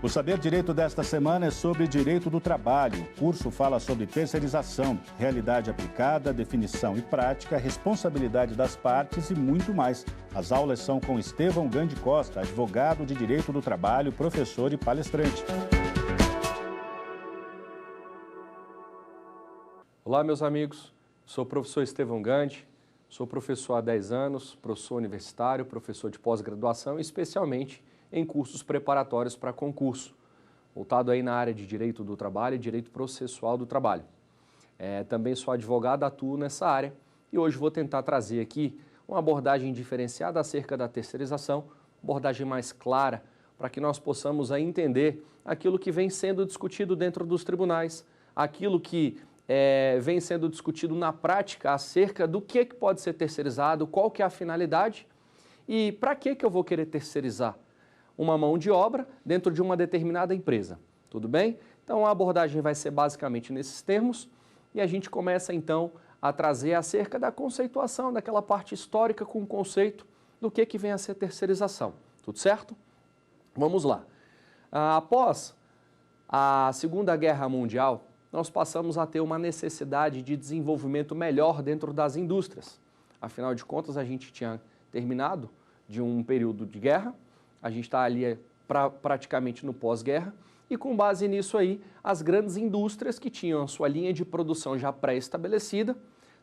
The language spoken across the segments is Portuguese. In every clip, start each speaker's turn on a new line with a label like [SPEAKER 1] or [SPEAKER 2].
[SPEAKER 1] O Saber Direito desta semana é sobre direito do trabalho. O curso fala sobre terceirização, realidade aplicada, definição e prática, responsabilidade das partes e muito mais. As aulas são com Estevão Gandhi Costa, advogado de direito do trabalho, professor e palestrante.
[SPEAKER 2] Olá, meus amigos. Sou o professor Estevão Gandhi, sou professor há 10 anos, professor universitário, professor de pós-graduação, especialmente em cursos preparatórios para concurso, voltado aí na área de direito do trabalho e direito processual do trabalho. Também sou advogado, atuo nessa área e hoje vou tentar trazer aqui uma abordagem diferenciada acerca da terceirização, abordagem mais clara, para que nós possamos aí entender aquilo que vem sendo discutido dentro dos tribunais, aquilo que vem sendo discutido na prática acerca do que pode ser terceirizado, qual que é a finalidade e para que eu vou querer terceirizar uma mão de obra dentro de uma determinada empresa. Tudo bem? Então a abordagem vai ser basicamente nesses termos e a gente começa então a trazer acerca da conceituação, daquela parte histórica com o conceito do que vem a ser terceirização. Tudo certo? Vamos lá. Após a Segunda Guerra Mundial, nós passamos a ter uma necessidade de desenvolvimento melhor dentro das indústrias. Afinal de contas, a gente tinha terminado de um período de guerra, a gente está ali praticamente no pós-guerra, e com base nisso aí, as grandes indústrias que tinham a sua linha de produção já pré-estabelecida,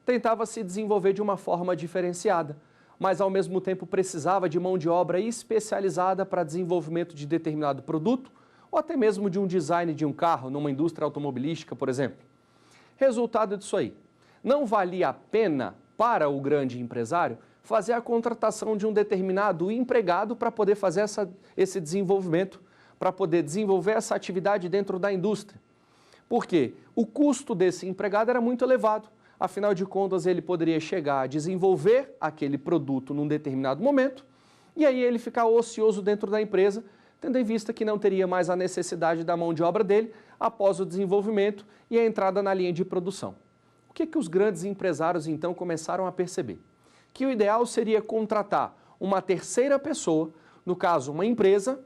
[SPEAKER 2] tentava se desenvolver de uma forma diferenciada, mas ao mesmo tempo precisava de mão de obra especializada para desenvolvimento de determinado produto, ou até mesmo de um design de um carro, numa indústria automobilística, por exemplo. Resultado disso aí, não valia a pena para o grande empresário fazer a contratação de um determinado empregado para poder fazer esse desenvolvimento, para poder desenvolver essa atividade dentro da indústria. Por quê? O custo desse empregado era muito elevado. Afinal de contas, ele poderia chegar a desenvolver aquele produto num determinado momento e aí ele ficar ocioso dentro da empresa, tendo em vista que não teria mais a necessidade da mão de obra dele após o desenvolvimento e a entrada na linha de produção. O que os grandes empresários então começaram a perceber? Que o ideal seria contratar uma terceira pessoa, no caso uma empresa,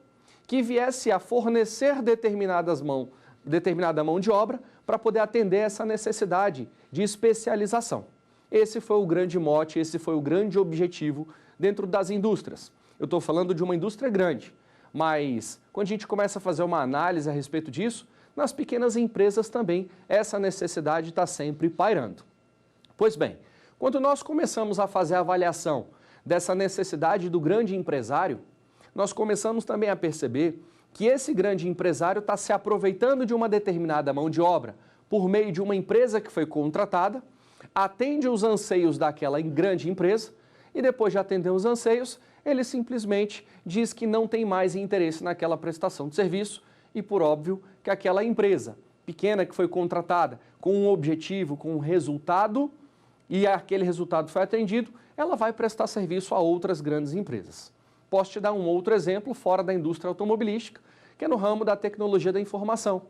[SPEAKER 2] que viesse a fornecer determinada mão de obra para poder atender essa necessidade de especialização. Esse foi o grande mote, esse foi o grande objetivo dentro das indústrias. Eu estou falando de uma indústria grande, mas quando a gente começa a fazer uma análise a respeito disso, nas pequenas empresas também essa necessidade está sempre pairando. Pois bem, quando nós começamos a fazer a avaliação dessa necessidade do grande empresário, nós começamos também a perceber que esse grande empresário está se aproveitando de uma determinada mão de obra por meio de uma empresa que foi contratada, atende os anseios daquela grande empresa e depois de atender os anseios, ele simplesmente diz que não tem mais interesse naquela prestação de serviço e, por óbvio, que aquela empresa pequena que foi contratada com um objetivo, com um resultado, e aquele resultado foi atendido, ela vai prestar serviço a outras grandes empresas. Posso te dar um outro exemplo fora da indústria automobilística, que é no ramo da tecnologia da informação.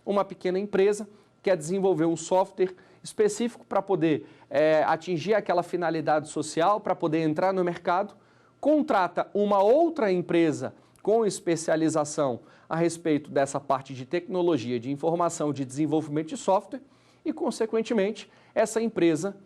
[SPEAKER 2] Uma pequena empresa quer desenvolver um software específico para poder atingir aquela finalidade social, para poder entrar no mercado, contrata uma outra empresa com especialização a respeito dessa parte de tecnologia, de informação, de desenvolvimento de software e, consequentemente, essa empresa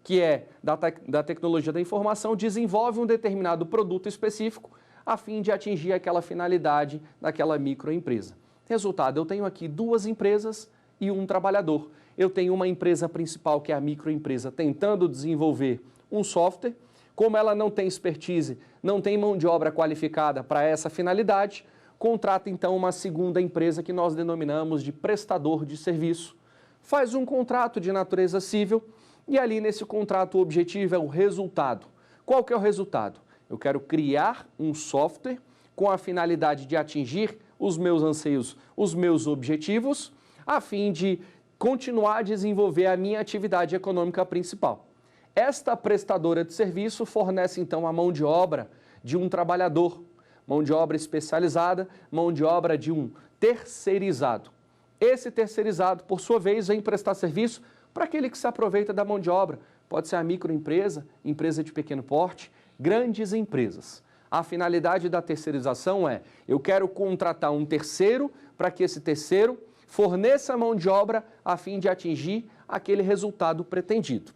[SPEAKER 2] que é da tecnologia da informação, desenvolve um determinado produto específico a fim de atingir aquela finalidade daquela microempresa. Resultado, eu tenho aqui duas empresas e um trabalhador. Eu tenho uma empresa principal, que é a microempresa, tentando desenvolver um software. Como ela não tem expertise, não tem mão de obra qualificada para essa finalidade, contrata então uma segunda empresa que nós denominamos de prestador de serviço. Faz um contrato de natureza civil, e ali nesse contrato o objetivo é o resultado. Qual que é o resultado? Eu quero criar um software com a finalidade de atingir os meus anseios, os meus objetivos, a fim de continuar a desenvolver a minha atividade econômica principal. Esta prestadora de serviço fornece então a mão de obra de um trabalhador, mão de obra especializada, mão de obra de um terceirizado. Esse terceirizado, por sua vez, vem prestar serviço para aquele que se aproveita da mão de obra. Pode ser a microempresa, empresa de pequeno porte, grandes empresas. A finalidade da terceirização é, eu quero contratar um terceiro para que esse terceiro forneça a mão de obra a fim de atingir aquele resultado pretendido.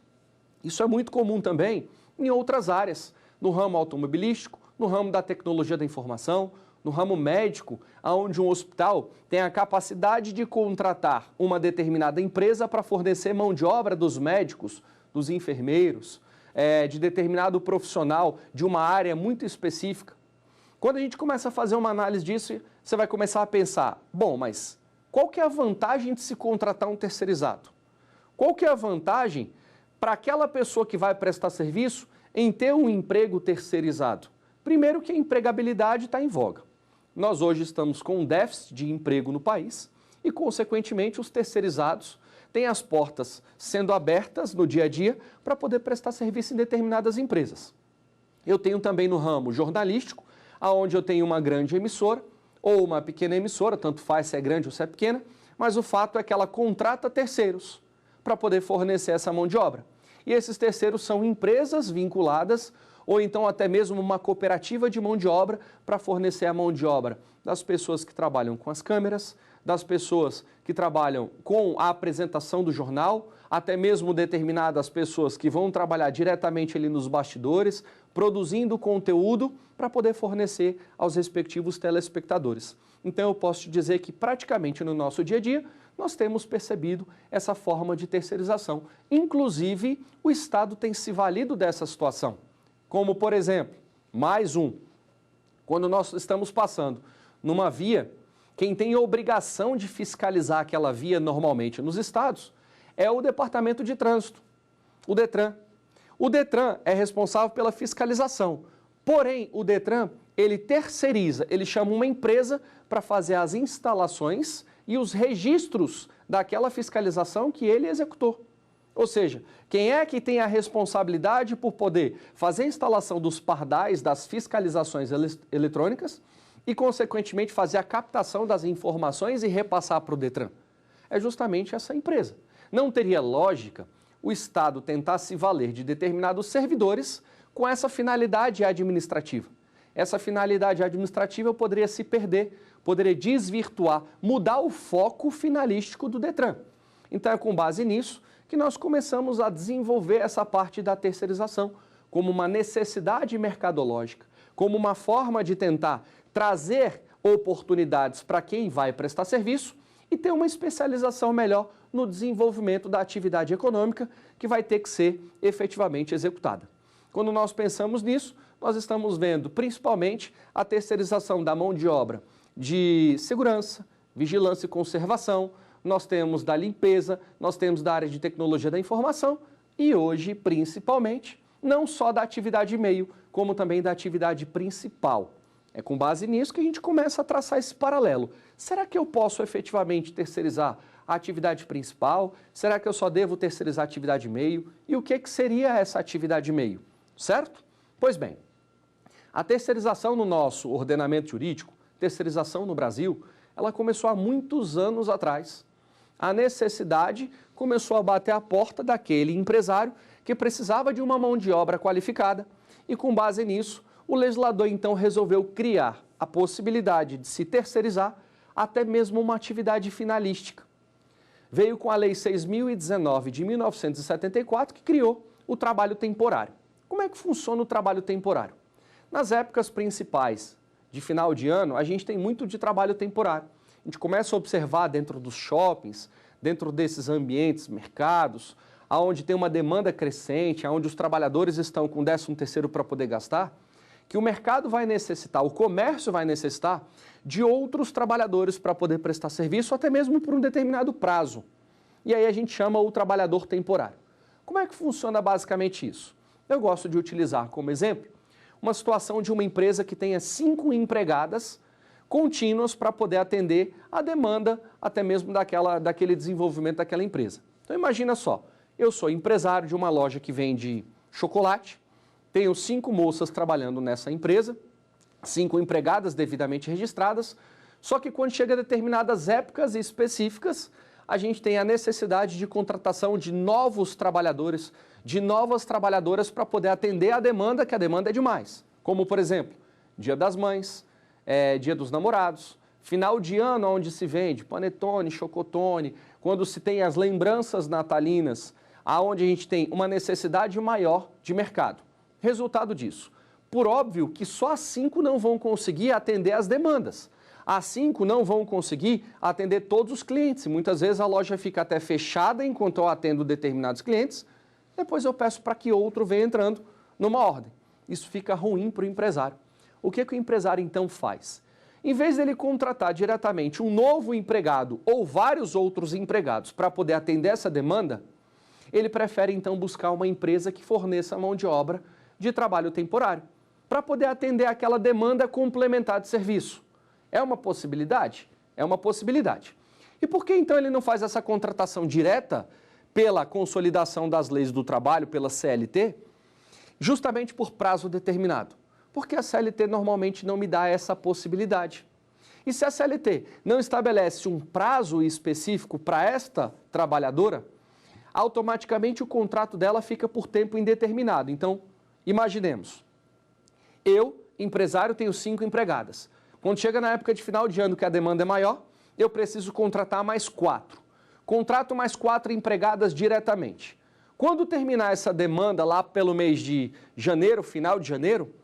[SPEAKER 2] Isso é muito comum também em outras áreas, no ramo automobilístico, no ramo da tecnologia da informação, no ramo médico, onde um hospital tem a capacidade de contratar uma determinada empresa para fornecer mão de obra dos médicos, dos enfermeiros, de determinado profissional de uma área muito específica. Quando a gente começa a fazer uma análise disso, você vai começar a pensar, bom, mas qual que é a vantagem de se contratar um terceirizado? Qual que é a vantagem para aquela pessoa que vai prestar serviço em ter um emprego terceirizado? Primeiro que a empregabilidade está em voga. Nós hoje estamos com um déficit de emprego no país e, consequentemente, os terceirizados têm as portas sendo abertas no dia a dia para poder prestar serviço em determinadas empresas. Eu tenho também no ramo jornalístico, onde eu tenho uma grande emissora ou uma pequena emissora, tanto faz se é grande ou se é pequena, mas o fato é que ela contrata terceiros para poder fornecer essa mão de obra. E esses terceiros são empresas vinculadas ou então até mesmo uma cooperativa de mão de obra para fornecer a mão de obra das pessoas que trabalham com as câmeras, das pessoas que trabalham com a apresentação do jornal, até mesmo determinadas pessoas que vão trabalhar diretamente ali nos bastidores, produzindo conteúdo para poder fornecer aos respectivos telespectadores. Então eu posso te dizer que praticamente no nosso dia a dia nós temos percebido essa forma de terceirização. Inclusive, o Estado tem se valido dessa situação. Como, por exemplo, quando nós estamos passando numa via, quem tem a obrigação de fiscalizar aquela via normalmente nos estados é o Departamento de Trânsito, o DETRAN. O DETRAN é responsável pela fiscalização, porém o DETRAN, ele terceiriza, ele chama uma empresa para fazer as instalações e os registros daquela fiscalização que ele executou. Ou seja, quem é que tem a responsabilidade por poder fazer a instalação dos pardais das fiscalizações eletrônicas e, consequentemente, fazer a captação das informações e repassar para o DETRAN? É justamente essa empresa. Não teria lógica o Estado tentar se valer de determinados servidores com essa finalidade administrativa. Essa finalidade administrativa poderia se perder, poderia desvirtuar, mudar o foco finalístico do DETRAN. Então, é com base nisso que nós começamos a desenvolver essa parte da terceirização como uma necessidade mercadológica, como uma forma de tentar trazer oportunidades para quem vai prestar serviço e ter uma especialização melhor no desenvolvimento da atividade econômica que vai ter que ser efetivamente executada. Quando nós pensamos nisso, nós estamos vendo principalmente a terceirização da mão de obra de segurança, vigilância e conservação, nós temos da limpeza, nós temos da área de tecnologia da informação e hoje, principalmente, não só da atividade meio, como também da atividade principal. É com base nisso que a gente começa a traçar esse paralelo. Será que eu posso efetivamente terceirizar a atividade principal? Será que eu só devo terceirizar a atividade meio? E o que seria essa atividade meio? Certo? Pois bem, a terceirização no nosso ordenamento jurídico, terceirização no Brasil, ela começou há muitos anos atrás. A necessidade começou a bater a porta daquele empresário que precisava de uma mão de obra qualificada e, com base nisso, o legislador então resolveu criar a possibilidade de se terceirizar até mesmo uma atividade finalística. Veio com a Lei 6.019 de 1974 que criou o trabalho temporário. Como é que funciona o trabalho temporário? Nas épocas principais de final de ano, a gente tem muito de trabalho temporário. A gente começa a observar dentro dos shoppings, dentro desses ambientes, mercados, onde tem uma demanda crescente, onde os trabalhadores estão com 13º para poder gastar, que o mercado vai necessitar, o comércio vai necessitar de outros trabalhadores para poder prestar serviço, até mesmo por um determinado prazo. E aí a gente chama o trabalhador temporário. Como é que funciona basicamente isso? Eu gosto de utilizar como exemplo uma situação de uma empresa que tenha 5 empregadas contínuas para poder atender a demanda até mesmo daquele desenvolvimento daquela empresa. Então imagina só, eu sou empresário de uma loja que vende chocolate, tenho 5 moças trabalhando nessa empresa, 5 empregadas devidamente registradas, só que quando chega a determinadas épocas específicas, a gente tem a necessidade de contratação de novos trabalhadores, de novas trabalhadoras para poder atender a demanda, que a demanda é demais. Como, por exemplo, Dia das Mães, Dia dos Namorados, final de ano onde se vende panetone, chocotone, quando se tem as lembranças natalinas, aonde a gente tem uma necessidade maior de mercado. Resultado disso, por óbvio que só as 5 não vão conseguir atender as demandas. As 5 não vão conseguir atender todos os clientes. Muitas vezes a loja fica até fechada enquanto eu atendo determinados clientes, depois eu peço para que outro venha entrando numa ordem. Isso fica ruim para o empresário. O que o empresário então faz? Em vez dele contratar diretamente um novo empregado ou vários outros empregados para poder atender essa demanda, ele prefere então buscar uma empresa que forneça mão de obra de trabalho temporário, para poder atender aquela demanda complementar de serviço. É uma possibilidade? É uma possibilidade. E por que então ele não faz essa contratação direta pela consolidação das leis do trabalho, pela CLT, justamente por prazo determinado? Porque a CLT normalmente não me dá essa possibilidade. E se a CLT não estabelece um prazo específico para esta trabalhadora, automaticamente o contrato dela fica por tempo indeterminado. Então, imaginemos, eu, empresário, tenho 5 empregadas. Quando chega na época de final de ano que a demanda é maior, eu preciso contratar mais 4. Contrato mais 4 empregadas diretamente. Quando terminar essa demanda lá pelo mês de janeiro, final de janeiro,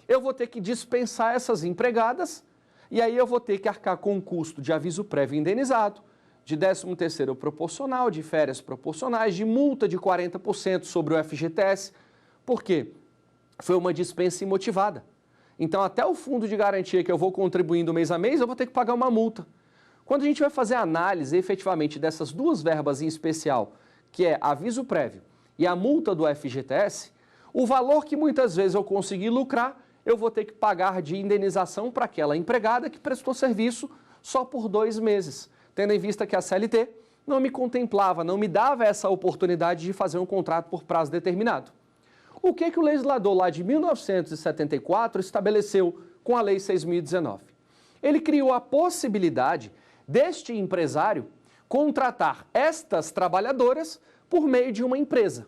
[SPEAKER 2] eu vou ter que dispensar essas empregadas e aí eu vou ter que arcar com o custo de aviso prévio indenizado, de 13º proporcional, de férias proporcionais, de multa de 40% sobre o FGTS. Por quê? Foi uma dispensa imotivada. Então, até o fundo de garantia que eu vou contribuindo mês a mês, eu vou ter que pagar uma multa. Quando a gente vai fazer a análise, efetivamente, dessas 2 verbas em especial, que é aviso prévio e a multa do FGTS, o valor que muitas vezes eu consegui lucrar, eu vou ter que pagar de indenização para aquela empregada que prestou serviço só por 2 meses, tendo em vista que a CLT não me contemplava, não me dava essa oportunidade de fazer um contrato por prazo determinado. O que o legislador lá de 1974 estabeleceu com a Lei 6.019? Ele criou a possibilidade deste empresário contratar estas trabalhadoras por meio de uma empresa.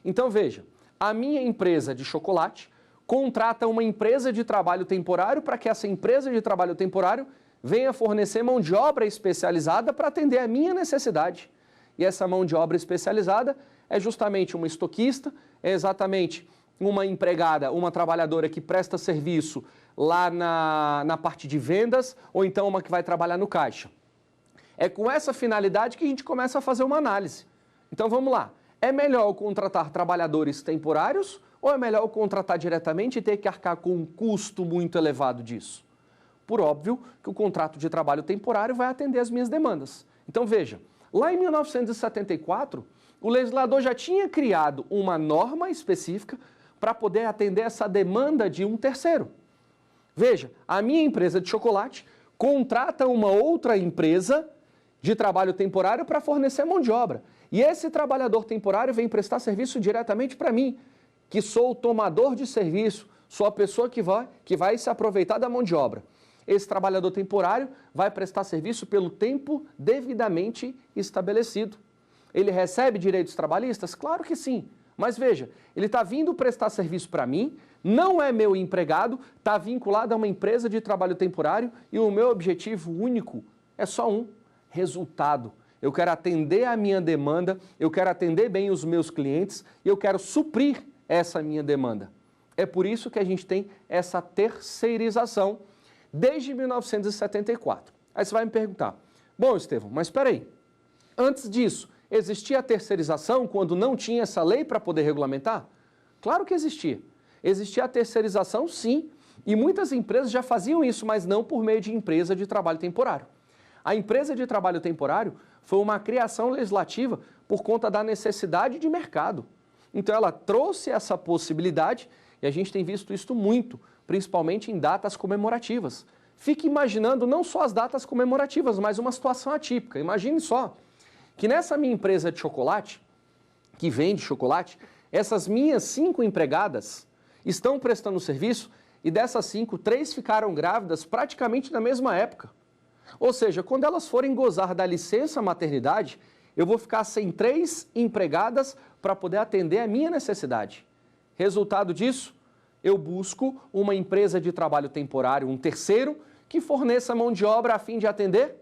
[SPEAKER 2] Então veja, a minha empresa de chocolate contrata uma empresa de trabalho temporário para que essa empresa de trabalho temporário venha fornecer mão de obra especializada para atender a minha necessidade. E essa mão de obra especializada é justamente uma estoquista, é exatamente uma empregada, uma trabalhadora que presta serviço lá na parte de vendas, ou então uma que vai trabalhar no caixa. É com essa finalidade que a gente começa a fazer uma análise. Então vamos lá, é melhor eu contratar trabalhadores temporários ou é melhor eu contratar diretamente e ter que arcar com um custo muito elevado disso? Por óbvio que o contrato de trabalho temporário vai atender as minhas demandas. Então veja, lá em 1974, o legislador já tinha criado uma norma específica para poder atender essa demanda de um terceiro. Veja, a minha empresa de chocolate contrata uma outra empresa de trabalho temporário para fornecer mão de obra. E esse trabalhador temporário vem prestar serviço diretamente para mim, que sou o tomador de serviço, sou a pessoa que vai se aproveitar da mão de obra. Esse trabalhador temporário vai prestar serviço pelo tempo devidamente estabelecido. Ele recebe direitos trabalhistas? Claro que sim. Mas veja, ele está vindo prestar serviço para mim, não é meu empregado, está vinculado a uma empresa de trabalho temporário e o meu objetivo único é só um: resultado. Eu quero atender a minha demanda, eu quero atender bem os meus clientes e eu quero suprir essa minha demanda. É por isso que a gente tem essa terceirização desde 1974. Aí você vai me perguntar, bom, Estevão, mas espera aí, antes disso, existia a terceirização quando não tinha essa lei para poder regulamentar? Claro que existia. Existia a terceirização, sim, e muitas empresas já faziam isso, mas não por meio de empresa de trabalho temporário. A empresa de trabalho temporário foi uma criação legislativa por conta da necessidade de mercado. Então ela trouxe essa possibilidade e a gente tem visto isso muito, principalmente em datas comemorativas. Fique imaginando não só as datas comemorativas, mas uma situação atípica. Imagine só que nessa minha empresa de chocolate, que vende chocolate, essas minhas 5 empregadas estão prestando serviço e dessas 5, 3 ficaram grávidas praticamente na mesma época. Ou seja, quando elas forem gozar da licença maternidade, eu vou ficar sem 3 empregadas para poder atender a minha necessidade. Resultado disso, Eu busco uma empresa de trabalho temporário, um terceiro, que forneça mão de obra a fim de atender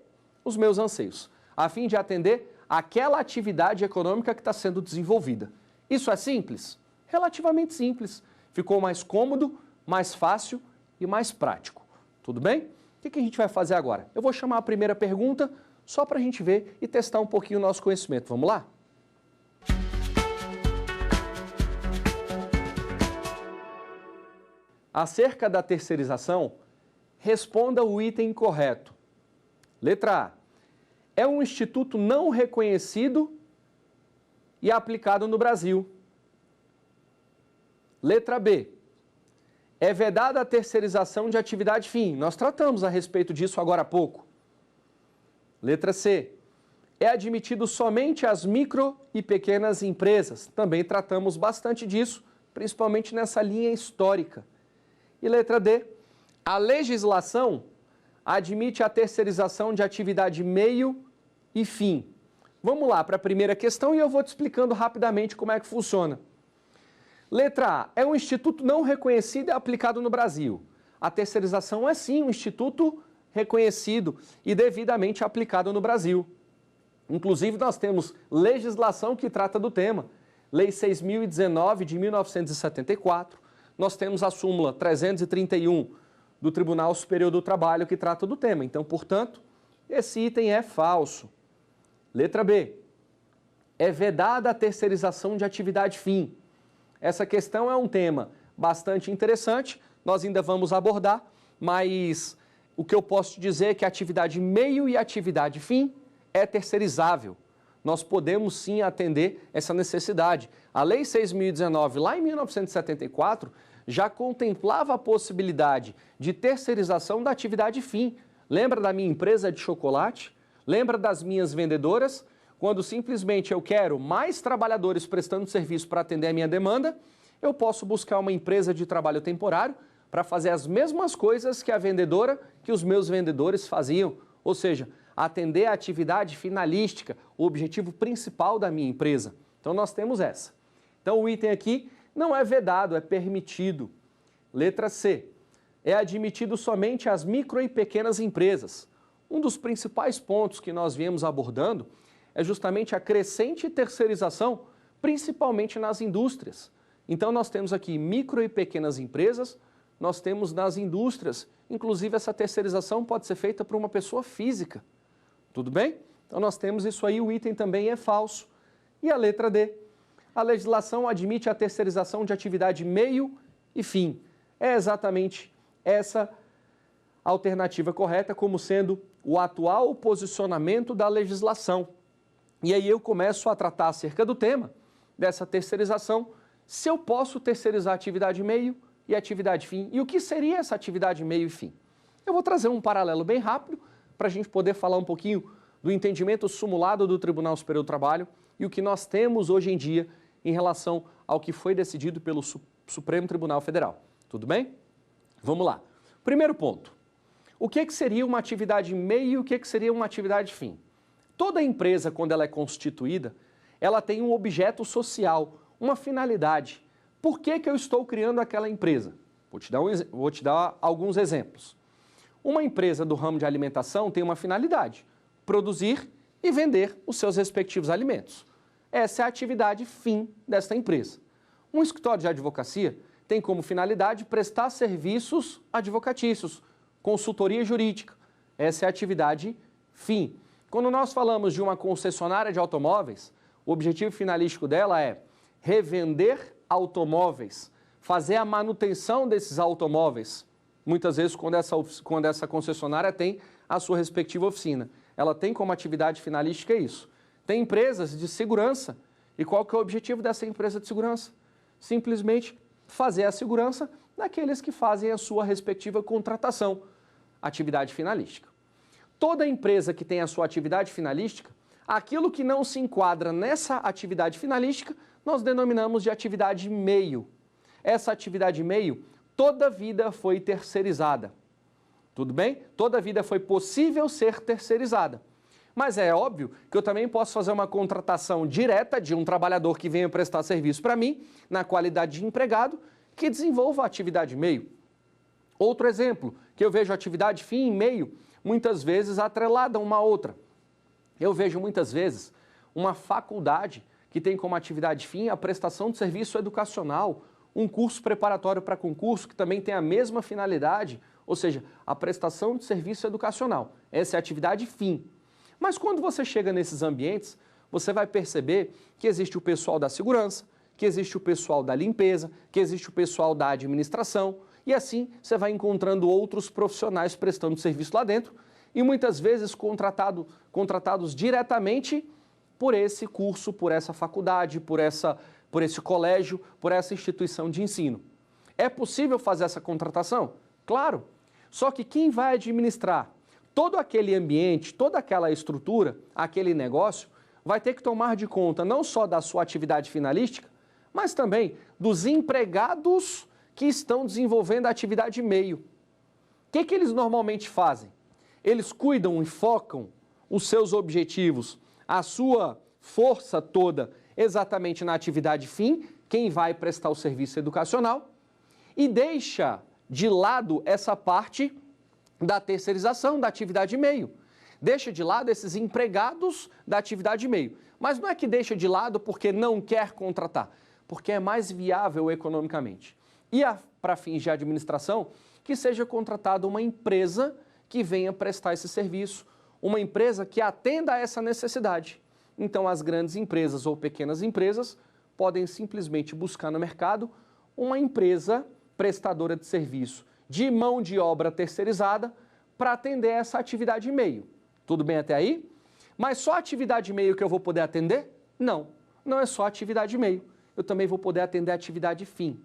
[SPEAKER 2] os meus anseios, a fim de atender aquela atividade econômica que está sendo desenvolvida. Isso é simples? Relativamente simples. Ficou mais cômodo, mais fácil e mais prático. Tudo bem? O que a gente vai fazer agora? Eu vou chamar a primeira pergunta só para a gente ver e testar um pouquinho o nosso conhecimento. Vamos lá? Acerca da terceirização, responda o item correto. Letra A. É um instituto não reconhecido e aplicado no Brasil. Letra B. É vedada a terceirização de atividade fim. Nós tratamos a respeito disso agora há pouco. Letra C. É admitido somente as micro e pequenas empresas. Também tratamos bastante disso, principalmente nessa linha histórica. E letra D. A legislação admite a terceirização de atividade meio e fim. Vamos lá para a primeira questão e eu vou te explicando rapidamente como é que funciona. Letra A. É um instituto não reconhecido e aplicado no Brasil. A terceirização é sim um instituto reconhecido e devidamente aplicado no Brasil. Inclusive, nós temos legislação que trata do tema. Lei 6.019 de 1974. Nós temos a súmula 331 do Tribunal Superior do Trabalho que trata do tema. Então, portanto, esse item é falso. Letra B. É vedada a terceirização de atividade fim. Essa questão é um tema bastante interessante, nós ainda vamos abordar, mas o que eu posso te dizer é que a atividade meio e atividade fim é terceirizável. Nós podemos sim atender essa necessidade. A Lei 6.019, lá em 1974, já contemplava a possibilidade de terceirização da atividade fim. Lembra da minha empresa de chocolate? Lembra das minhas vendedoras? Quando simplesmente eu quero mais trabalhadores prestando serviço para atender a minha demanda, eu posso buscar uma empresa de trabalho temporário para fazer as mesmas coisas que a vendedora, que os meus vendedores faziam. Ou seja, atender a atividade finalística, o objetivo principal da minha empresa. Então nós temos essa. Então o item aqui não é vedado, é permitido. Letra C. É admitido somente as micro e pequenas empresas. Um dos principais pontos que nós viemos abordando é justamente a crescente terceirização, principalmente nas indústrias. Então nós temos aqui micro e pequenas empresas, nós temos nas indústrias, inclusive essa terceirização pode ser feita por uma pessoa física. Tudo bem? Então nós temos isso aí, o item também é falso. E a letra D. A legislação admite a terceirização de atividade meio e fim. É exatamente essa alternativa correta como sendo o atual posicionamento da legislação. E aí eu começo a tratar acerca do tema dessa terceirização, se eu posso terceirizar atividade meio e atividade fim. E o que seria essa atividade meio e fim? Eu vou trazer um paralelo bem rápido para a gente poder falar um pouquinho do entendimento sumulado do Tribunal Superior do Trabalho e o que nós temos hoje em dia em relação ao que foi decidido pelo Supremo Tribunal Federal. Tudo bem? Vamos lá. Primeiro ponto. O que seria uma atividade meio e o que seria uma atividade fim? Toda empresa, quando ela é constituída, ela tem um objeto social, uma finalidade. Por que eu estou criando aquela empresa? Vou te dar alguns exemplos. Uma empresa do ramo de alimentação tem uma finalidade: produzir e vender os seus respectivos alimentos. Essa é a atividade fim desta empresa. Um escritório de advocacia tem como finalidade prestar serviços advocatícios, consultoria jurídica. Essa é a atividade fim. Quando nós falamos de uma concessionária de automóveis, o objetivo finalístico dela é revender automóveis, fazer a manutenção desses automóveis. Muitas vezes, quando essa concessionária tem a sua respectiva oficina. Ela tem como atividade finalística isso. Tem empresas de segurança. E qual que é o objetivo dessa empresa de segurança? Simplesmente fazer a segurança daqueles que fazem a sua respectiva contratação. Atividade finalística. Toda empresa que tem a sua atividade finalística, aquilo que não se enquadra nessa atividade finalística, nós denominamos de atividade meio. Essa atividade meio, toda a vida foi terceirizada. Tudo bem? Toda a vida foi possível ser terceirizada. Mas é óbvio que eu também posso fazer uma contratação direta de um trabalhador que venha prestar serviço para mim, na qualidade de empregado, que desenvolva a atividade meio. Outro exemplo, que eu vejo atividade fim e meio, muitas vezes atrelada uma a outra. Eu vejo muitas vezes uma faculdade que tem como atividade fim a prestação de serviço educacional, um curso preparatório para concurso que também tem a mesma finalidade, ou seja, a prestação de serviço educacional. Essa é a atividade fim. Mas quando você chega nesses ambientes, você vai perceber que existe o pessoal da segurança, que existe o pessoal da limpeza, que existe o pessoal da administração, e assim você vai encontrando outros profissionais prestando serviço lá dentro e muitas vezes contratados diretamente por esse curso, por essa faculdade, por esse colégio, por essa instituição de ensino. É possível fazer essa contratação? Claro. Só que quem vai administrar todo aquele ambiente, toda aquela estrutura, aquele negócio, vai ter que tomar de conta não só da sua atividade finalística, mas também dos empregados que estão desenvolvendo a atividade meio. O que eles normalmente fazem? Eles cuidam e focam os seus objetivos, a sua força toda exatamente na atividade fim, quem vai prestar o serviço educacional, e deixa de lado essa parte da terceirização, da atividade meio. Deixa de lado esses empregados da atividade meio. Mas não é que deixa de lado porque não quer contratar, porque é mais viável economicamente. E para fins de administração, que seja contratada uma empresa que venha prestar esse serviço, uma empresa que atenda a essa necessidade. Então, as grandes empresas ou pequenas empresas podem simplesmente buscar no mercado uma empresa prestadora de serviço de mão de obra terceirizada para atender essa atividade meio. Tudo bem até aí? Mas só atividade meio que eu vou poder atender? Não, não é só atividade meio. Eu também vou poder atender a atividade fim.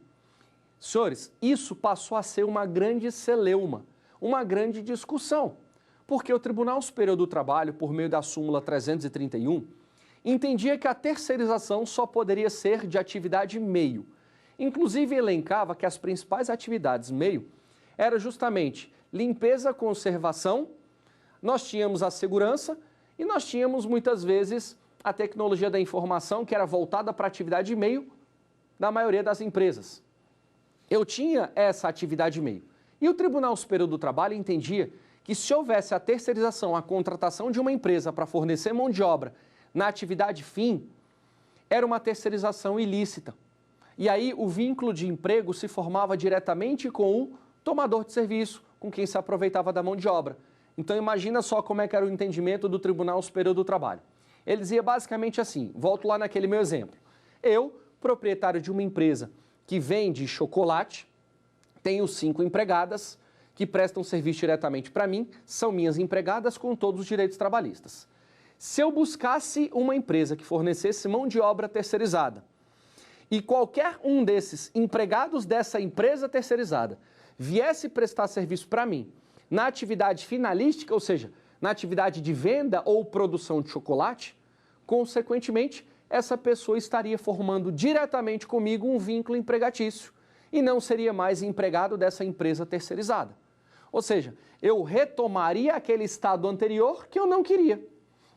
[SPEAKER 2] Senhores, isso passou a ser uma grande celeuma, uma grande discussão, porque o Tribunal Superior do Trabalho, por meio da súmula 331, entendia que a terceirização só poderia ser de atividade meio. Inclusive elencava que as principais atividades meio eram justamente limpeza, conservação, nós tínhamos a segurança e nós tínhamos muitas vezes a tecnologia da informação que era voltada para a atividade meio da maioria das empresas. Eu tinha essa atividade meio. E o Tribunal Superior do Trabalho entendia que se houvesse a terceirização, a contratação de uma empresa para fornecer mão de obra na atividade fim, era uma terceirização ilícita. E aí o vínculo de emprego se formava diretamente com o tomador de serviço, com quem se aproveitava da mão de obra. Então imagina só como é que era o entendimento do Tribunal Superior do Trabalho. Ele dizia basicamente assim, volto lá naquele meu exemplo. Eu, proprietário de uma empresa que vende chocolate, tenho 5 empregadas que prestam serviço diretamente para mim, são minhas empregadas com todos os direitos trabalhistas. Se eu buscasse uma empresa que fornecesse mão de obra terceirizada e qualquer um desses empregados dessa empresa terceirizada viesse prestar serviço para mim na atividade finalística, ou seja, na atividade de venda ou produção de chocolate, consequentemente, essa pessoa estaria formando diretamente comigo um vínculo empregatício e não seria mais empregado dessa empresa terceirizada. Ou seja, eu retomaria aquele estado anterior que eu não queria.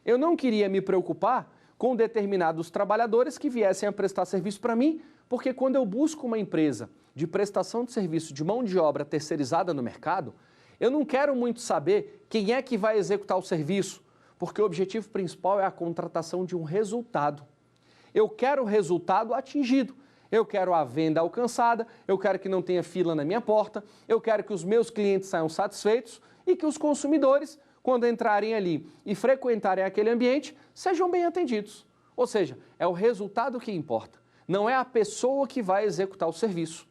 [SPEAKER 2] Eu não queria me preocupar com determinados trabalhadores que viessem a prestar serviço para mim, porque quando eu busco uma empresa de prestação de serviço de mão de obra terceirizada no mercado, eu não quero muito saber quem é que vai executar o serviço, porque o objetivo principal é a contratação de um resultado. Eu quero o resultado atingido, eu quero a venda alcançada, eu quero que não tenha fila na minha porta, eu quero que os meus clientes saiam satisfeitos e que os consumidores, quando entrarem ali e frequentarem aquele ambiente, sejam bem atendidos. Ou seja, é o resultado que importa, não é a pessoa que vai executar o serviço.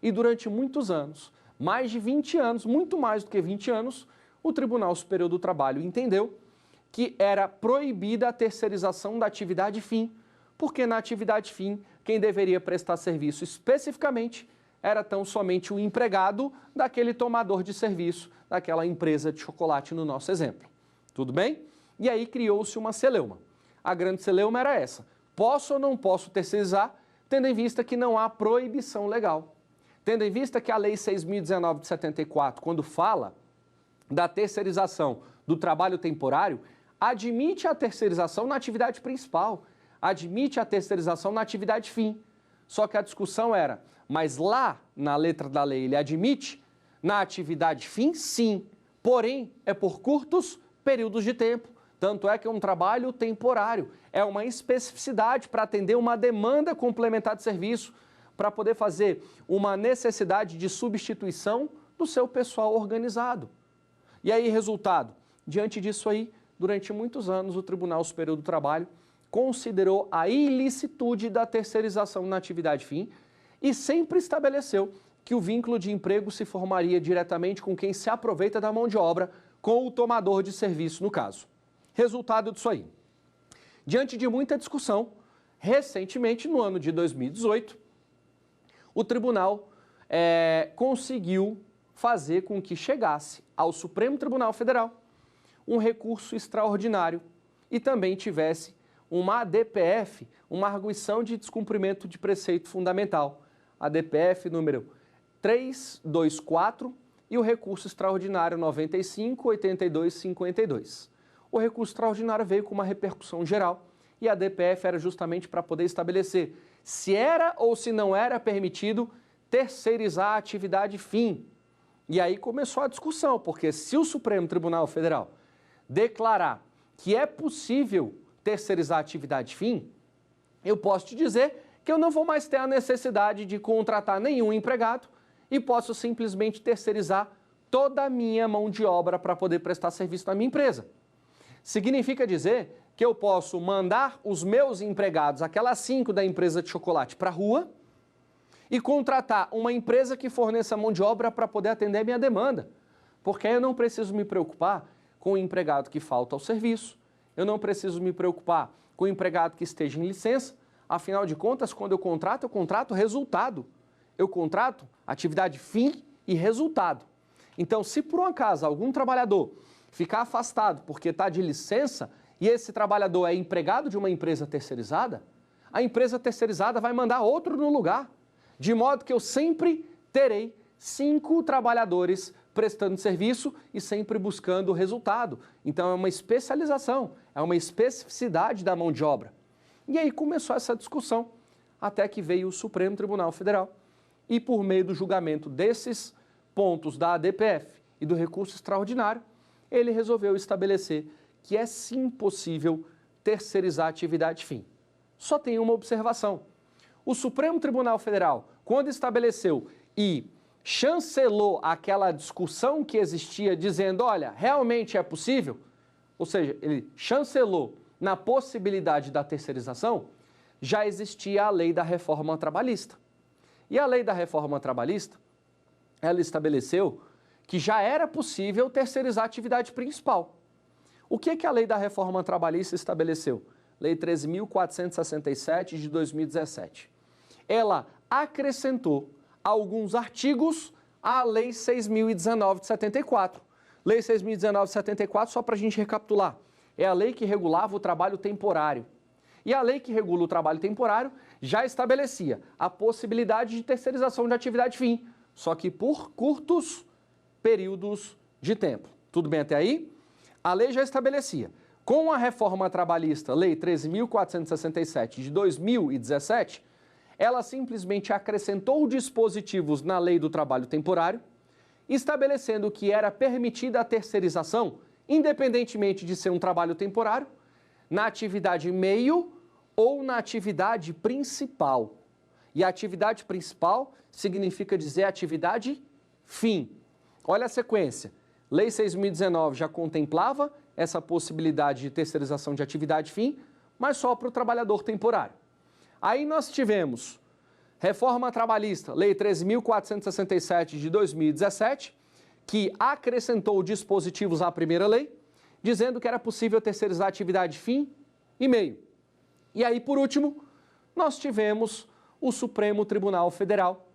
[SPEAKER 2] E durante muitos anos, mais de 20 anos, muito mais do que 20 anos, o Tribunal Superior do Trabalho entendeu que era proibida a terceirização da atividade fim, porque na atividade fim, quem deveria prestar serviço especificamente era tão somente o empregado daquele tomador de serviço, daquela empresa de chocolate no nosso exemplo. Tudo bem? E aí criou-se uma celeuma. A grande celeuma era essa. Posso ou não posso terceirizar, tendo em vista que não há proibição legal. Tendo em vista que a Lei 6.019 de 74, quando fala da terceirização do trabalho temporário, admite a terceirização na atividade principal, admite a terceirização na atividade fim. Só que a discussão era, Mas lá, na letra da lei, ele admite, na atividade fim, sim. Porém, é por curtos períodos de tempo. Tanto é que é um trabalho temporário. É uma especificidade para atender uma demanda complementar de serviço, para poder fazer uma necessidade de substituição do seu pessoal organizado. E aí, resultado? Diante disso aí, durante muitos anos, o Tribunal Superior do Trabalho considerou a ilicitude da terceirização na atividade fim e sempre estabeleceu que o vínculo de emprego se formaria diretamente com quem se aproveita da mão de obra, com o tomador de serviço, no caso. Resultado disso aí. Diante de muita discussão, recentemente, no ano de 2018, o tribunal conseguiu fazer com que chegasse ao Supremo Tribunal Federal um recurso extraordinário e também tivesse uma ADPF, uma arguição de descumprimento de preceito fundamental, ADPF número 324 e o recurso extraordinário 95.82.52. O recurso extraordinário veio com uma repercussão geral e a ADPF era justamente para poder estabelecer se era ou se não era permitido terceirizar a atividade fim. E aí começou a discussão, porque se o Supremo Tribunal Federal declarar que é possível terceirizar a atividade fim, eu posso te dizer que eu não vou mais ter a necessidade de contratar nenhum empregado e posso simplesmente terceirizar toda a minha mão de obra para poder prestar serviço na minha empresa. Significa dizer que eu posso mandar os meus empregados, aquelas 5 da empresa de chocolate, para a rua e contratar uma empresa que forneça mão de obra para poder atender a minha demanda. Porque aí eu não preciso me preocupar com o empregado que falta ao serviço, eu não preciso me preocupar com o empregado que esteja em licença. Afinal de contas, quando eu contrato resultado. Eu contrato atividade fim e resultado. Então, se por um acaso algum trabalhador ficar afastado porque está de licença e esse trabalhador é empregado de uma empresa terceirizada, a empresa terceirizada vai mandar outro no lugar, de modo que eu sempre terei 5 trabalhadores prestando serviço e sempre buscando resultado. Então, é uma especialização, é uma especificidade da mão de obra. E aí começou essa discussão, até que veio o Supremo Tribunal Federal e, por meio do julgamento desses pontos da ADPF e do recurso extraordinário, ele resolveu estabelecer que é sim possível terceirizar a atividade fim. Só tem uma observação. O Supremo Tribunal Federal, quando estabeleceu e chancelou aquela discussão que existia, dizendo, olha, realmente é possível, ou seja, ele chancelou na possibilidade da terceirização, já existia a lei da reforma trabalhista. E a lei da reforma trabalhista, ela estabeleceu que já era possível terceirizar a atividade principal. O que a lei da reforma trabalhista estabeleceu? Lei 13.467 de 2017. Ela acrescentou alguns artigos à Lei 6.019 de 74. Lei 6.019 de 74, só para a gente recapitular, é a lei que regulava o trabalho temporário. E a lei que regula o trabalho temporário já estabelecia a possibilidade de terceirização de atividade fim, só que por curtos períodos de tempo. Tudo bem até aí? A lei já estabelecia. Com a reforma trabalhista, Lei 13.467 de 2017, ela simplesmente acrescentou dispositivos na Lei do Trabalho Temporário, estabelecendo que era permitida a terceirização, independentemente de ser um trabalho temporário, na atividade meio ou na atividade principal. E a atividade principal significa dizer atividade fim. Olha a sequência. Lei 6.019 já contemplava essa possibilidade de terceirização de atividade fim, mas só para o trabalhador temporário. Aí nós tivemos reforma trabalhista, Lei 13.467 de 2017, que acrescentou dispositivos à primeira lei, dizendo que era possível terceirizar atividade fim e meio. E aí, por último, nós tivemos o Supremo Tribunal Federal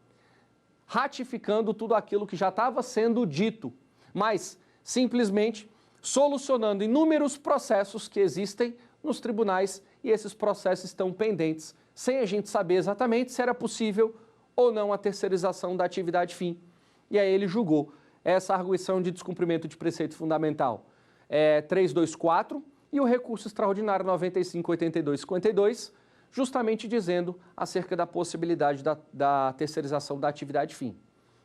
[SPEAKER 2] ratificando tudo aquilo que já estava sendo dito, mas simplesmente solucionando inúmeros processos que existem nos tribunais e esses processos estão pendentes, sem a gente saber exatamente se era possível ou não a terceirização da atividade fim. E aí ele julgou essa arguição de descumprimento de preceito fundamental 324 e o recurso extraordinário 95.82.52 justamente dizendo acerca da possibilidade da terceirização da atividade fim.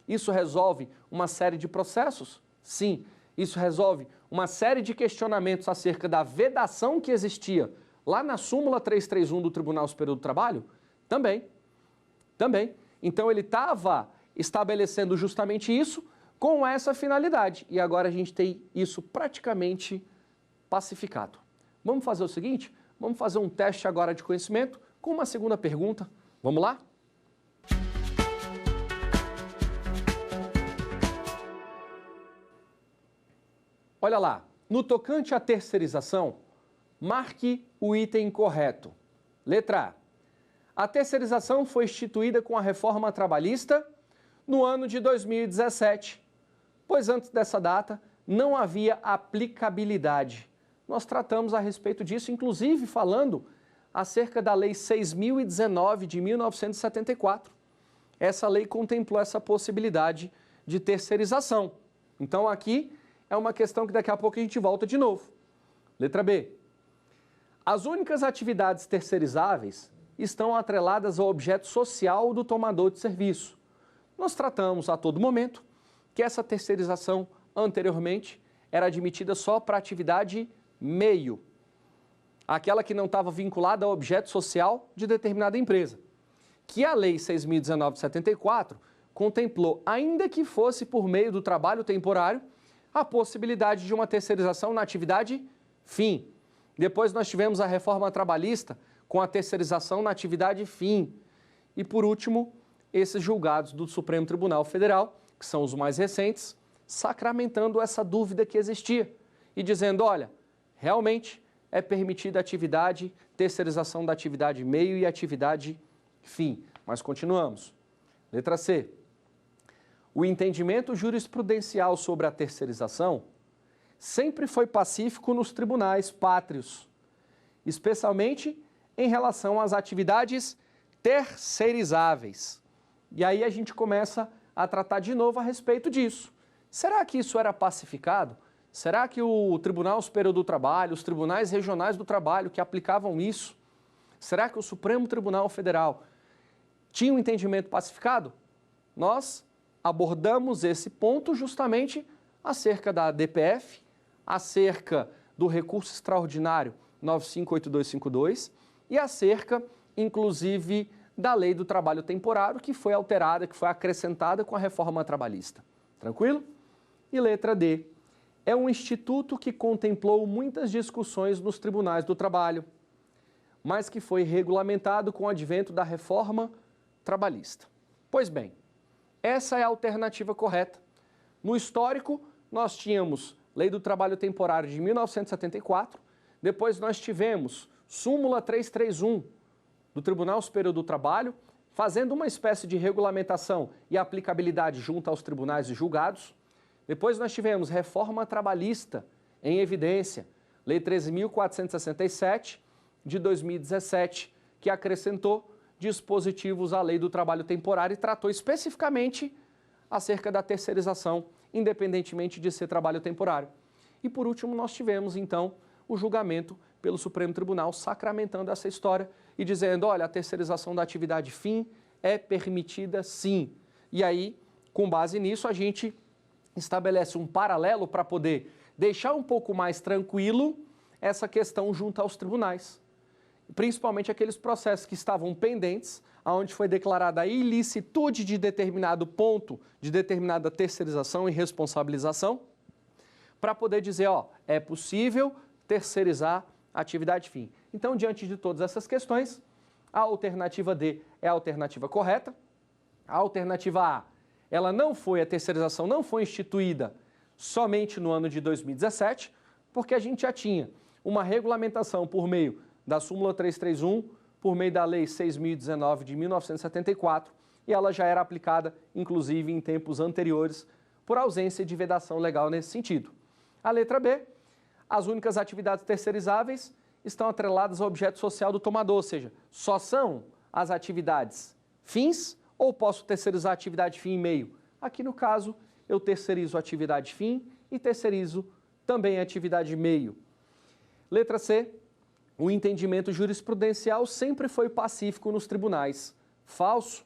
[SPEAKER 2] Isso resolve uma série de processos? Sim. Isso resolve uma série de questionamentos acerca da vedação que existia lá na súmula 331 do Tribunal Superior do Trabalho? Também. Então ele estava estabelecendo justamente isso com essa finalidade. E agora a gente tem isso praticamente pacificado. Vamos fazer o seguinte? Vamos fazer um teste agora de conhecimento com uma segunda pergunta. Vamos lá? Olha lá, no tocante à terceirização, marque o item correto. Letra A. A terceirização foi instituída com a reforma trabalhista no ano de 2017, pois antes dessa data não havia aplicabilidade. Nós tratamos a respeito disso, inclusive falando acerca da Lei 6.019 de 1974. Essa lei contemplou essa possibilidade de terceirização. Então aqui é uma questão que daqui a pouco a gente volta de novo. Letra B. As únicas atividades terceirizáveis estão atreladas ao objeto social do tomador de serviço. Nós tratamos a todo momento que essa terceirização anteriormente era admitida só para atividade meio, aquela que não estava vinculada ao objeto social de determinada empresa, que a Lei 6.019 de 74 contemplou, ainda que fosse por meio do trabalho temporário, a possibilidade de uma terceirização na atividade fim. Depois nós tivemos a reforma trabalhista com a terceirização na atividade fim. E por último, esses julgados do Supremo Tribunal Federal, que são os mais recentes, sacramentando essa dúvida que existia e dizendo, olha, realmente é permitida a atividade, terceirização da atividade meio e atividade fim. Mas continuamos. Letra C. O entendimento jurisprudencial sobre a terceirização sempre foi pacífico nos tribunais pátrios, especialmente em relação às atividades terceirizáveis. E aí a gente começa a tratar de novo a respeito disso. Será que isso era pacificado? Será que o Tribunal Superior do Trabalho, os tribunais regionais do trabalho que aplicavam isso, será que o Supremo Tribunal Federal tinha um entendimento pacificado? Nós abordamos esse ponto justamente acerca da DPF, acerca do recurso extraordinário 958252 e acerca, inclusive, da Lei do Trabalho Temporário, que foi alterada, que foi acrescentada com a reforma trabalhista. Tranquilo? E letra D. É um instituto que contemplou muitas discussões nos tribunais do trabalho, mas que foi regulamentado com o advento da reforma trabalhista. Pois bem, essa é a alternativa correta. No histórico, nós tínhamos Lei do Trabalho Temporário de 1974, depois nós tivemos súmula 331 do Tribunal Superior do Trabalho, fazendo uma espécie de regulamentação e aplicabilidade junto aos tribunais e julgados. Depois nós tivemos reforma trabalhista em evidência, Lei 13.467 de 2017, que acrescentou dispositivos à Lei do Trabalho Temporário e tratou especificamente acerca da terceirização, independentemente de ser trabalho temporário. E por último nós tivemos então o julgamento pelo Supremo Tribunal sacramentando essa história e dizendo, olha, a terceirização da atividade fim é permitida sim. E aí, com base nisso, a gente estabelece um paralelo para poder deixar um pouco mais tranquilo essa questão junto aos tribunais. Principalmente aqueles processos que estavam pendentes, onde foi declarada a ilicitude de determinado ponto, de determinada terceirização e responsabilização, para poder dizer, ó, é possível terceirizar a atividade fim. Então, diante de todas essas questões, a alternativa D é a alternativa correta. A alternativa A, a terceirização não foi instituída somente no ano de 2017, porque a gente já tinha uma regulamentação por meio da súmula 331, por meio da Lei 6.019 de 1974, e ela já era aplicada, inclusive, em tempos anteriores, por ausência de vedação legal nesse sentido. A letra B, as únicas atividades terceirizáveis estão atreladas ao objeto social do tomador, ou seja, só são as atividades fins ou posso terceirizar a atividade fim e meio? Aqui no caso, eu terceirizo a atividade fim e terceirizo também a atividade meio. Letra C, o entendimento jurisprudencial sempre foi pacífico nos tribunais. Falso.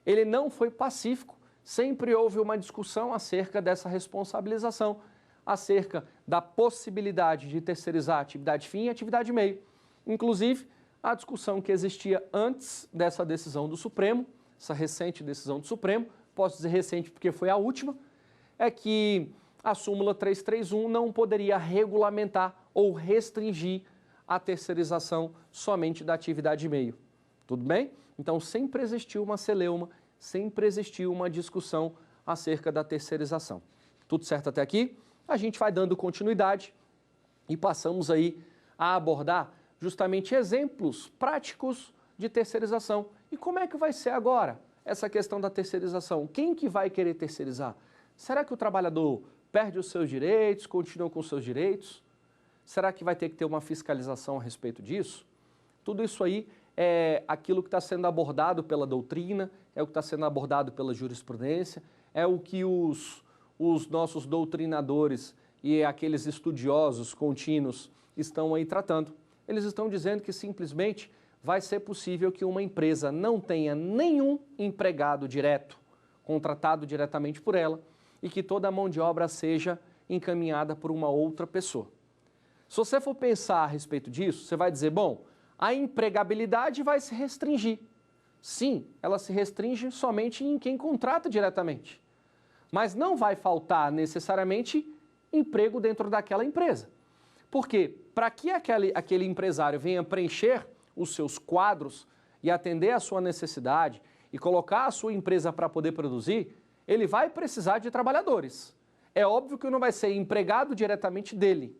[SPEAKER 2] Ele não foi pacífico. Sempre houve uma discussão acerca dessa responsabilização, acerca da possibilidade de terceirizar atividade fim e atividade meio. Inclusive, a discussão que existia antes dessa decisão do Supremo, essa recente decisão do Supremo, posso dizer recente porque foi a última, é que a súmula 331 não poderia regulamentar ou restringir a terceirização somente da atividade meio. Tudo bem? Então, sempre existiu uma celeuma, sempre existiu uma discussão acerca da terceirização. Tudo certo até aqui? A gente vai dando continuidade e passamos aí a abordar justamente exemplos práticos de terceirização. E como é que vai ser agora essa questão da terceirização? Quem que vai querer terceirizar? Será que o trabalhador perde os seus direitos, continua com os seus direitos? Será que vai ter que ter uma fiscalização a respeito disso? Tudo isso aí é aquilo que está sendo abordado pela doutrina, é o que está sendo abordado pela jurisprudência, é o que os nossos doutrinadores e aqueles estudiosos contínuos estão aí tratando. Eles estão dizendo que simplesmente vai ser possível que uma empresa não tenha nenhum empregado direto, contratado diretamente por ela, e que toda a mão de obra seja encaminhada por uma outra pessoa. Se você for pensar a respeito disso, você vai dizer, bom, a empregabilidade vai se restringir. Sim, ela se restringe somente em quem contrata diretamente. Mas não vai faltar necessariamente emprego dentro daquela empresa. Porque para que aquele empresário venha preencher os seus quadros e atender a sua necessidade e colocar a sua empresa para poder produzir, ele vai precisar de trabalhadores. É óbvio que não vai ser empregado diretamente dele,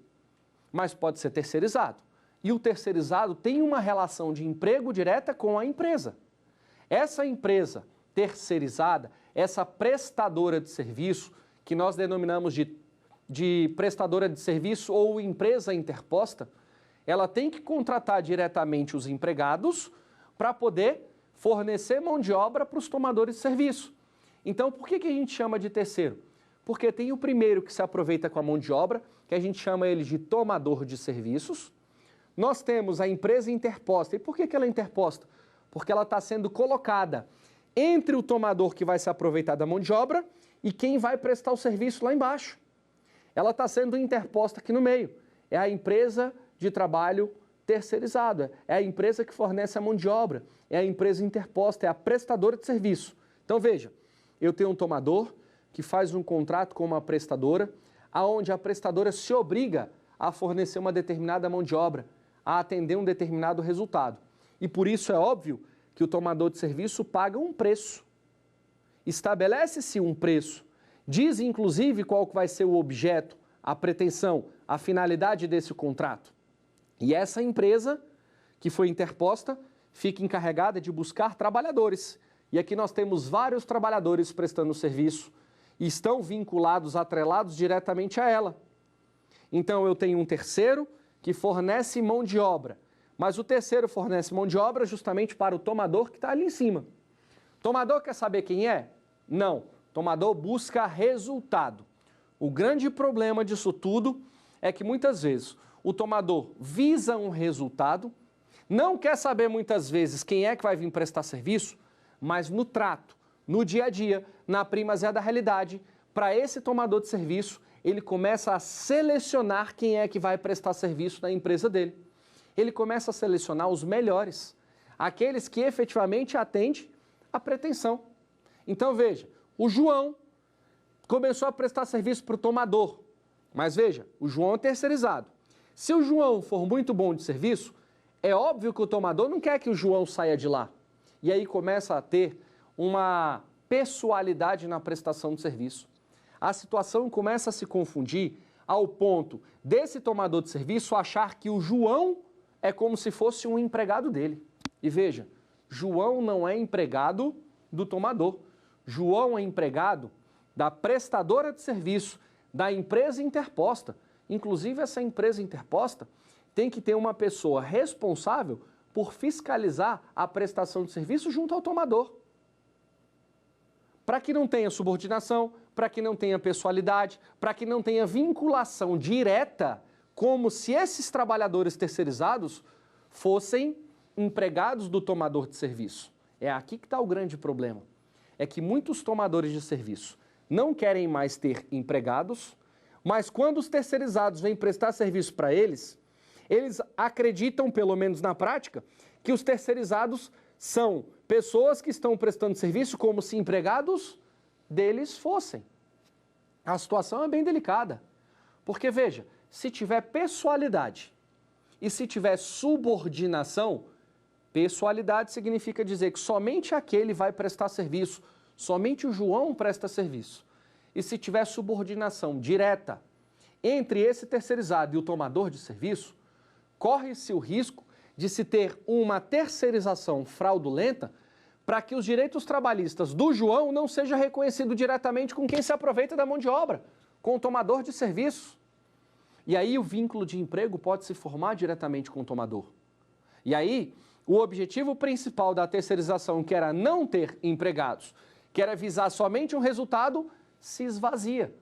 [SPEAKER 2] mas pode ser terceirizado. E o terceirizado tem uma relação de emprego direta com a empresa. Essa empresa terceirizada, essa prestadora de serviço, que nós denominamos de prestadora de serviço ou empresa interposta, ela tem que contratar diretamente os empregados para poder fornecer mão de obra para os tomadores de serviço. Então, por que a gente chama de terceiro? Porque tem o primeiro que se aproveita com a mão de obra, que a gente chama ele de tomador de serviços. Nós temos a empresa interposta. E por que ela é interposta? Porque ela está sendo colocada entre o tomador que vai se aproveitar da mão de obra e quem vai prestar o serviço lá embaixo. Ela está sendo interposta aqui no meio. É a empresa de trabalho terceirizada, é a empresa que fornece a mão de obra, é a empresa interposta, é a prestadora de serviço. Então veja, eu tenho um tomador que faz um contrato com uma prestadora, aonde a prestadora se obriga a fornecer uma determinada mão de obra, a atender um determinado resultado. E por isso é óbvio que o tomador de serviço paga um preço. Estabelece-se um preço. Diz, inclusive, qual vai ser o objeto, a pretensão, a finalidade desse contrato. E essa empresa que foi interposta fica encarregada de buscar trabalhadores. E aqui nós temos vários trabalhadores prestando serviço e estão vinculados, atrelados diretamente a ela. Então eu tenho um terceiro que fornece mão de obra, mas o terceiro fornece mão de obra justamente para o tomador que está ali em cima. O tomador quer saber quem é? Não. O tomador busca resultado. O grande problema disso tudo é que muitas vezes o tomador visa um resultado, não quer saber muitas vezes quem é que vai vir prestar serviço, mas no trato, no dia a dia, na primazia da realidade, para esse tomador de serviço, ele começa a selecionar quem é que vai prestar serviço na empresa dele. Ele começa a selecionar os melhores, aqueles que efetivamente atendem à pretensão. Então veja, o João começou a prestar serviço para o tomador, mas veja, o João é terceirizado. Se o João for muito bom de serviço, é óbvio que o tomador não quer que o João saia de lá. E aí começa a ter uma pessoalidade na prestação de serviço. A situação começa a se confundir ao ponto desse tomador de serviço achar que o João é como se fosse um empregado dele. E veja, João não é empregado do tomador. João é empregado da prestadora de serviço, da empresa interposta. Inclusive, essa empresa interposta tem que ter uma pessoa responsável por fiscalizar a prestação de serviço junto ao tomador. Para que não tenha subordinação, para que não tenha pessoalidade, para que não tenha vinculação direta, como se esses trabalhadores terceirizados fossem empregados do tomador de serviço. É aqui que está o grande problema. É que muitos tomadores de serviço não querem mais ter empregados, mas quando os terceirizados vêm prestar serviço para eles, eles acreditam, pelo menos na prática, que os terceirizados são pessoas que estão prestando serviço como se empregados deles fossem. A situação é bem delicada, porque veja, se tiver pessoalidade e se tiver subordinação, pessoalidade significa dizer que somente aquele vai prestar serviço, somente o João presta serviço. E se tiver subordinação direta entre esse terceirizado e o tomador de serviço, corre-se o risco de se ter uma terceirização fraudulenta para que os direitos trabalhistas do João não sejam reconhecidos diretamente com quem se aproveita da mão de obra, com o tomador de serviço. E aí o vínculo de emprego pode se formar diretamente com o tomador. E aí o objetivo principal da terceirização, que era não ter empregados, que era visar somente um resultado, se esvazia.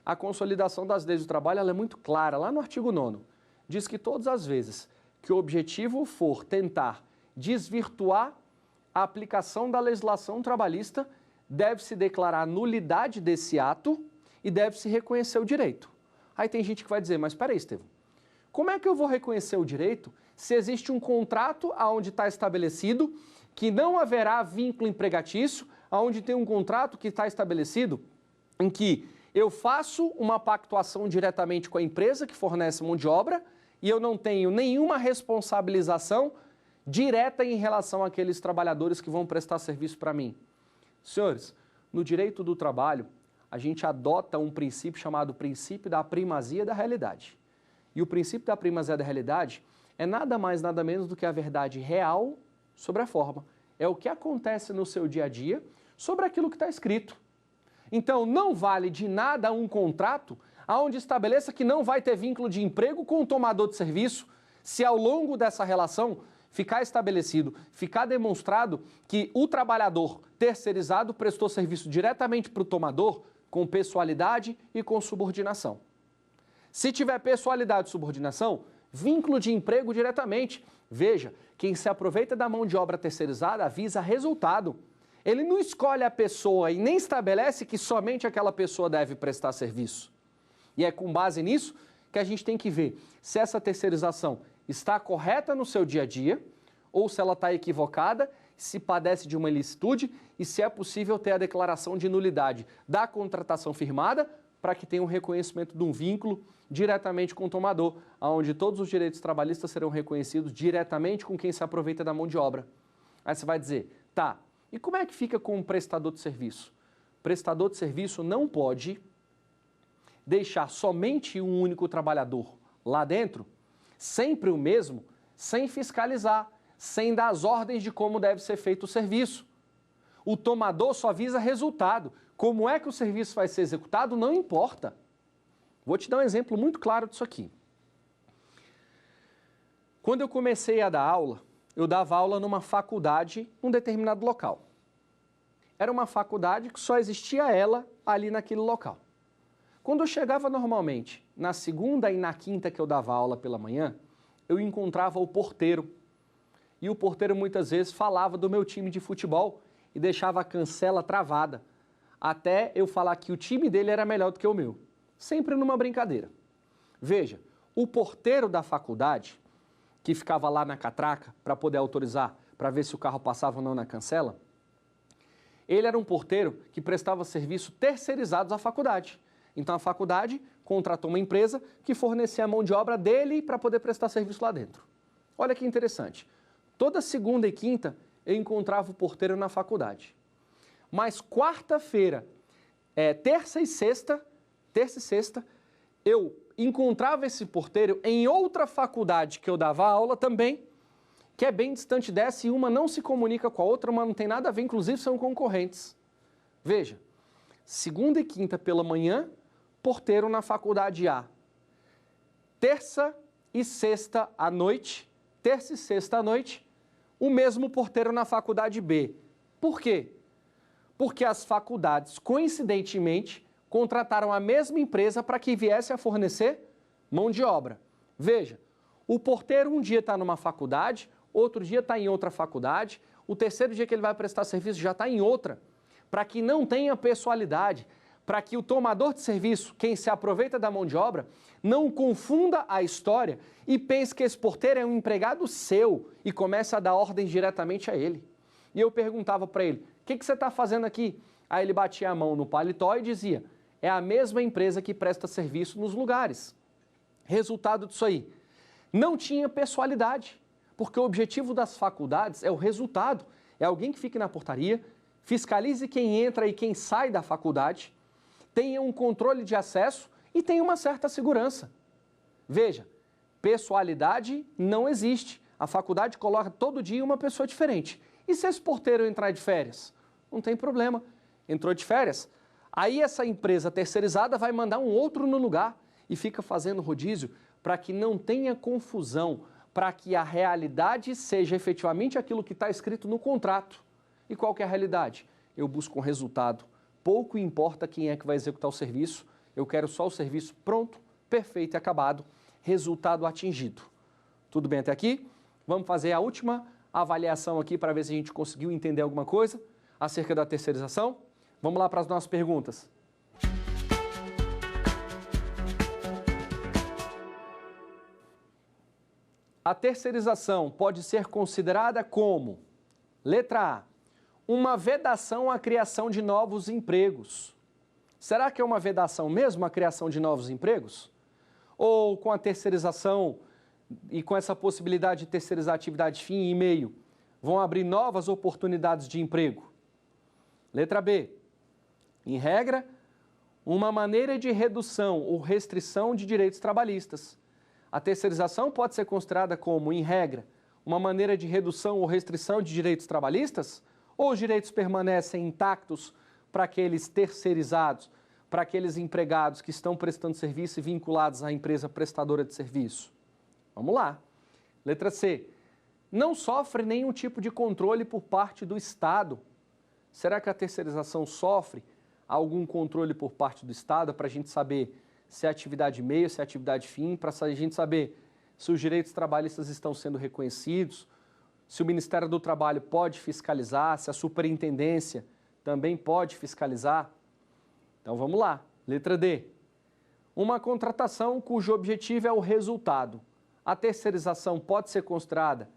[SPEAKER 2] A consolidação das leis do trabalho ela é muito clara, lá no artigo 9º. Diz que todas as vezes que o objetivo for tentar desvirtuar a aplicação da legislação trabalhista, deve-se declarar nulidade desse ato e deve-se reconhecer o direito. Aí tem gente que vai dizer, mas espera aí, Estevão, como é que eu vou reconhecer o direito se existe um contrato onde está estabelecido que não haverá vínculo empregatício, onde tem um contrato que está estabelecido em que eu faço uma pactuação diretamente com a empresa que fornece mão de obra e eu não tenho nenhuma responsabilização direta em relação àqueles trabalhadores que vão prestar serviço para mim. Senhores, no direito do trabalho, a gente adota um princípio chamado princípio da primazia da realidade. E o princípio da primazia da realidade é nada mais, nada menos do que a verdade real sobre a forma. É o que acontece no seu dia a dia sobre aquilo que está escrito. Então, não vale de nada um contrato onde estabeleça que não vai ter vínculo de emprego com o tomador de serviço, se ao longo dessa relação ficar estabelecido, ficar demonstrado que o trabalhador terceirizado prestou serviço diretamente para o tomador com pessoalidade e com subordinação. Se tiver pessoalidade e subordinação, vínculo de emprego diretamente. Veja, quem se aproveita da mão de obra terceirizada visa resultado. Ele não escolhe a pessoa e nem estabelece que somente aquela pessoa deve prestar serviço. E é com base nisso que a gente tem que ver se essa terceirização está correta no seu dia a dia ou se ela está equivocada, se padece de uma ilicitude e se é possível ter a declaração de nulidade da contratação firmada para que tenha um reconhecimento de um vínculo diretamente com o tomador, onde todos os direitos trabalhistas serão reconhecidos diretamente com quem se aproveita da mão de obra. Aí você vai dizer, tá, e como é que fica com o prestador de serviço? O prestador de serviço não pode deixar somente um único trabalhador lá dentro, sempre o mesmo, sem fiscalizar, sem dar as ordens de como deve ser feito o serviço. O tomador só visa resultado. Como é que o serviço vai ser executado, não importa. Vou te dar um exemplo muito claro disso aqui. Quando eu comecei a dar aula, eu dava aula numa faculdade, num determinado local. Era uma faculdade que só existia ela ali naquele local. Quando eu chegava normalmente, na segunda e na quinta que eu dava aula pela manhã, eu encontrava o porteiro. E o porteiro muitas vezes falava do meu time de futebol e deixava a cancela travada, até eu falar que o time dele era melhor do que o meu. Sempre numa brincadeira. Veja, o porteiro da faculdade, que ficava lá na catraca para poder autorizar, para ver se o carro passava ou não na cancela, ele era um porteiro que prestava serviço terceirizados à faculdade. Então a faculdade contratou uma empresa que fornecia a mão de obra dele para poder prestar serviço lá dentro. Olha que interessante. Toda segunda e quinta eu encontrava o porteiro na faculdade. Mas quarta-feira, terça e sexta, eu encontrava esse porteiro em outra faculdade que eu dava aula também, que é bem distante dessa e uma não se comunica com a outra, uma não tem nada a ver, inclusive são concorrentes. Veja, segunda e quinta pela manhã, porteiro na faculdade A. Terça e sexta à noite, o mesmo porteiro na faculdade B. Por quê? Porque as faculdades, coincidentemente, contrataram a mesma empresa para que viesse a fornecer mão de obra. Veja, O porteiro um dia está numa faculdade, outro dia está em outra faculdade, o terceiro dia que ele vai prestar serviço já está em outra, para que não tenha pessoalidade, para que o tomador de serviço, quem se aproveita da mão de obra, não confunda a história e pense que esse porteiro é um empregado seu e comece a dar ordens diretamente a ele. E eu perguntava para ele, o que você está fazendo aqui? Aí ele batia a mão no paletó e dizia, é a mesma empresa que presta serviço nos lugares. Resultado disso aí, não tinha pessoalidade, porque o objetivo das faculdades é o resultado, é alguém que fique na portaria, fiscalize quem entra e quem sai da faculdade, tenha um controle de acesso e tenha uma certa segurança. Veja, pessoalidade não existe. A faculdade coloca todo dia uma pessoa diferente. E se esse porteiro entrar de férias? Não tem problema. Entrou de férias, aí essa empresa terceirizada vai mandar um outro no lugar e fica fazendo rodízio para que não tenha confusão, para que a realidade seja efetivamente aquilo que está escrito no contrato. E qual que é a realidade? Eu busco um resultado. Pouco importa quem é que vai executar o serviço, eu quero só o serviço pronto, perfeito e acabado, resultado atingido. Tudo bem até aqui? Vamos fazer a última avaliação aqui para ver se a gente conseguiu entender alguma coisa acerca da terceirização. Vamos lá para as nossas perguntas. A terceirização pode ser considerada como, letra A, uma vedação à criação de novos empregos. Será que é uma vedação mesmo a criação de novos empregos? Ou com a terceirização e com essa possibilidade de terceirizar atividade fim e meio, vão abrir novas oportunidades de emprego? Letra B, em regra, uma maneira de redução ou restrição de direitos trabalhistas. A terceirização pode ser considerada como, em regra, uma maneira de redução ou restrição de direitos trabalhistas? Ou os direitos permanecem intactos para aqueles terceirizados, para aqueles empregados que estão prestando serviço e vinculados à empresa prestadora de serviço? Vamos lá. Letra C. Não sofre nenhum tipo de controle por parte do Estado. Será que a terceirização sofre algum controle por parte do Estado para a gente saber se é atividade meio, se é atividade fim, para a gente saber se os direitos trabalhistas estão sendo reconhecidos, se o Ministério do Trabalho pode fiscalizar, se a Superintendência também pode fiscalizar? Então vamos lá. Letra D. Uma contratação cujo objetivo é o resultado. A terceirização pode ser considerada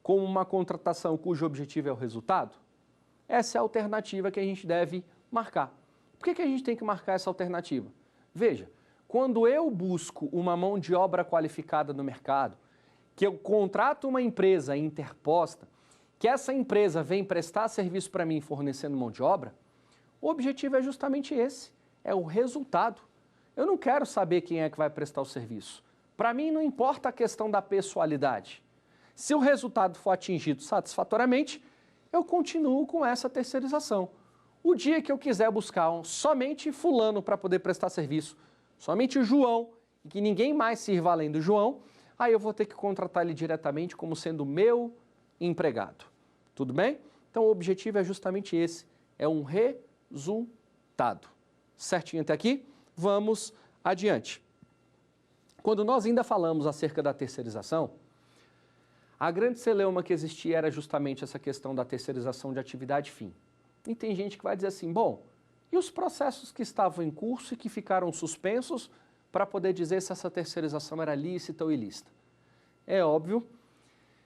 [SPEAKER 2] como uma contratação cujo objetivo é o resultado? Essa é a alternativa que a gente deve marcar. Por que a gente tem que marcar essa alternativa? Veja, quando eu busco uma mão de obra qualificada no mercado, que eu contrato uma empresa interposta, que essa empresa vem prestar serviço para mim fornecendo mão de obra, o objetivo é justamente esse, é o resultado. Eu não quero saber quem é que vai prestar o serviço. Para mim não importa a questão da pessoalidade. Se o resultado for atingido satisfatoriamente, eu continuo com essa terceirização. O dia que eu quiser buscar somente fulano para poder prestar serviço, somente o João, e que ninguém mais sirva além do João, aí eu vou ter que contratar ele diretamente como sendo meu empregado. Tudo bem? Então o objetivo é justamente esse, é um resultado. Certinho até aqui? Vamos adiante. Quando nós ainda falamos acerca da terceirização, a grande celeuma que existia era justamente essa questão da terceirização de atividade fim. E tem gente que vai dizer assim, bom, e os processos que estavam em curso e que ficaram suspensos para poder dizer se essa terceirização era lícita ou ilícita? É óbvio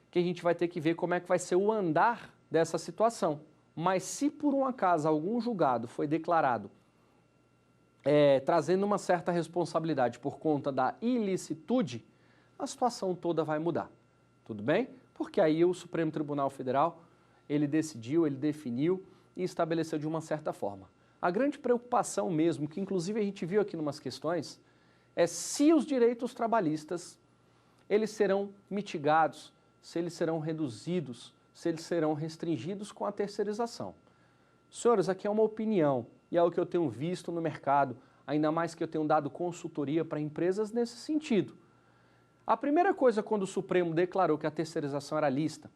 [SPEAKER 2] que a gente vai ter que ver como é que vai ser o andar dessa situação. Mas se por um acaso algum julgado foi declarado trazendo uma certa responsabilidade por conta da ilicitude, a situação toda vai mudar. Tudo bem? Porque aí o Supremo Tribunal Federal, ele decidiu, ele definiu e estabeleceu de uma certa forma. A grande preocupação mesmo, que inclusive a gente viu aqui em umas questões, é se os direitos trabalhistas, eles serão mitigados, se eles serão reduzidos, se eles serão restringidos com a terceirização. Senhores, aqui é uma opinião e é o que eu tenho visto no mercado, ainda mais que eu tenho dado consultoria para empresas nesse sentido. A primeira coisa quando o Supremo declarou que a terceirização era lícita,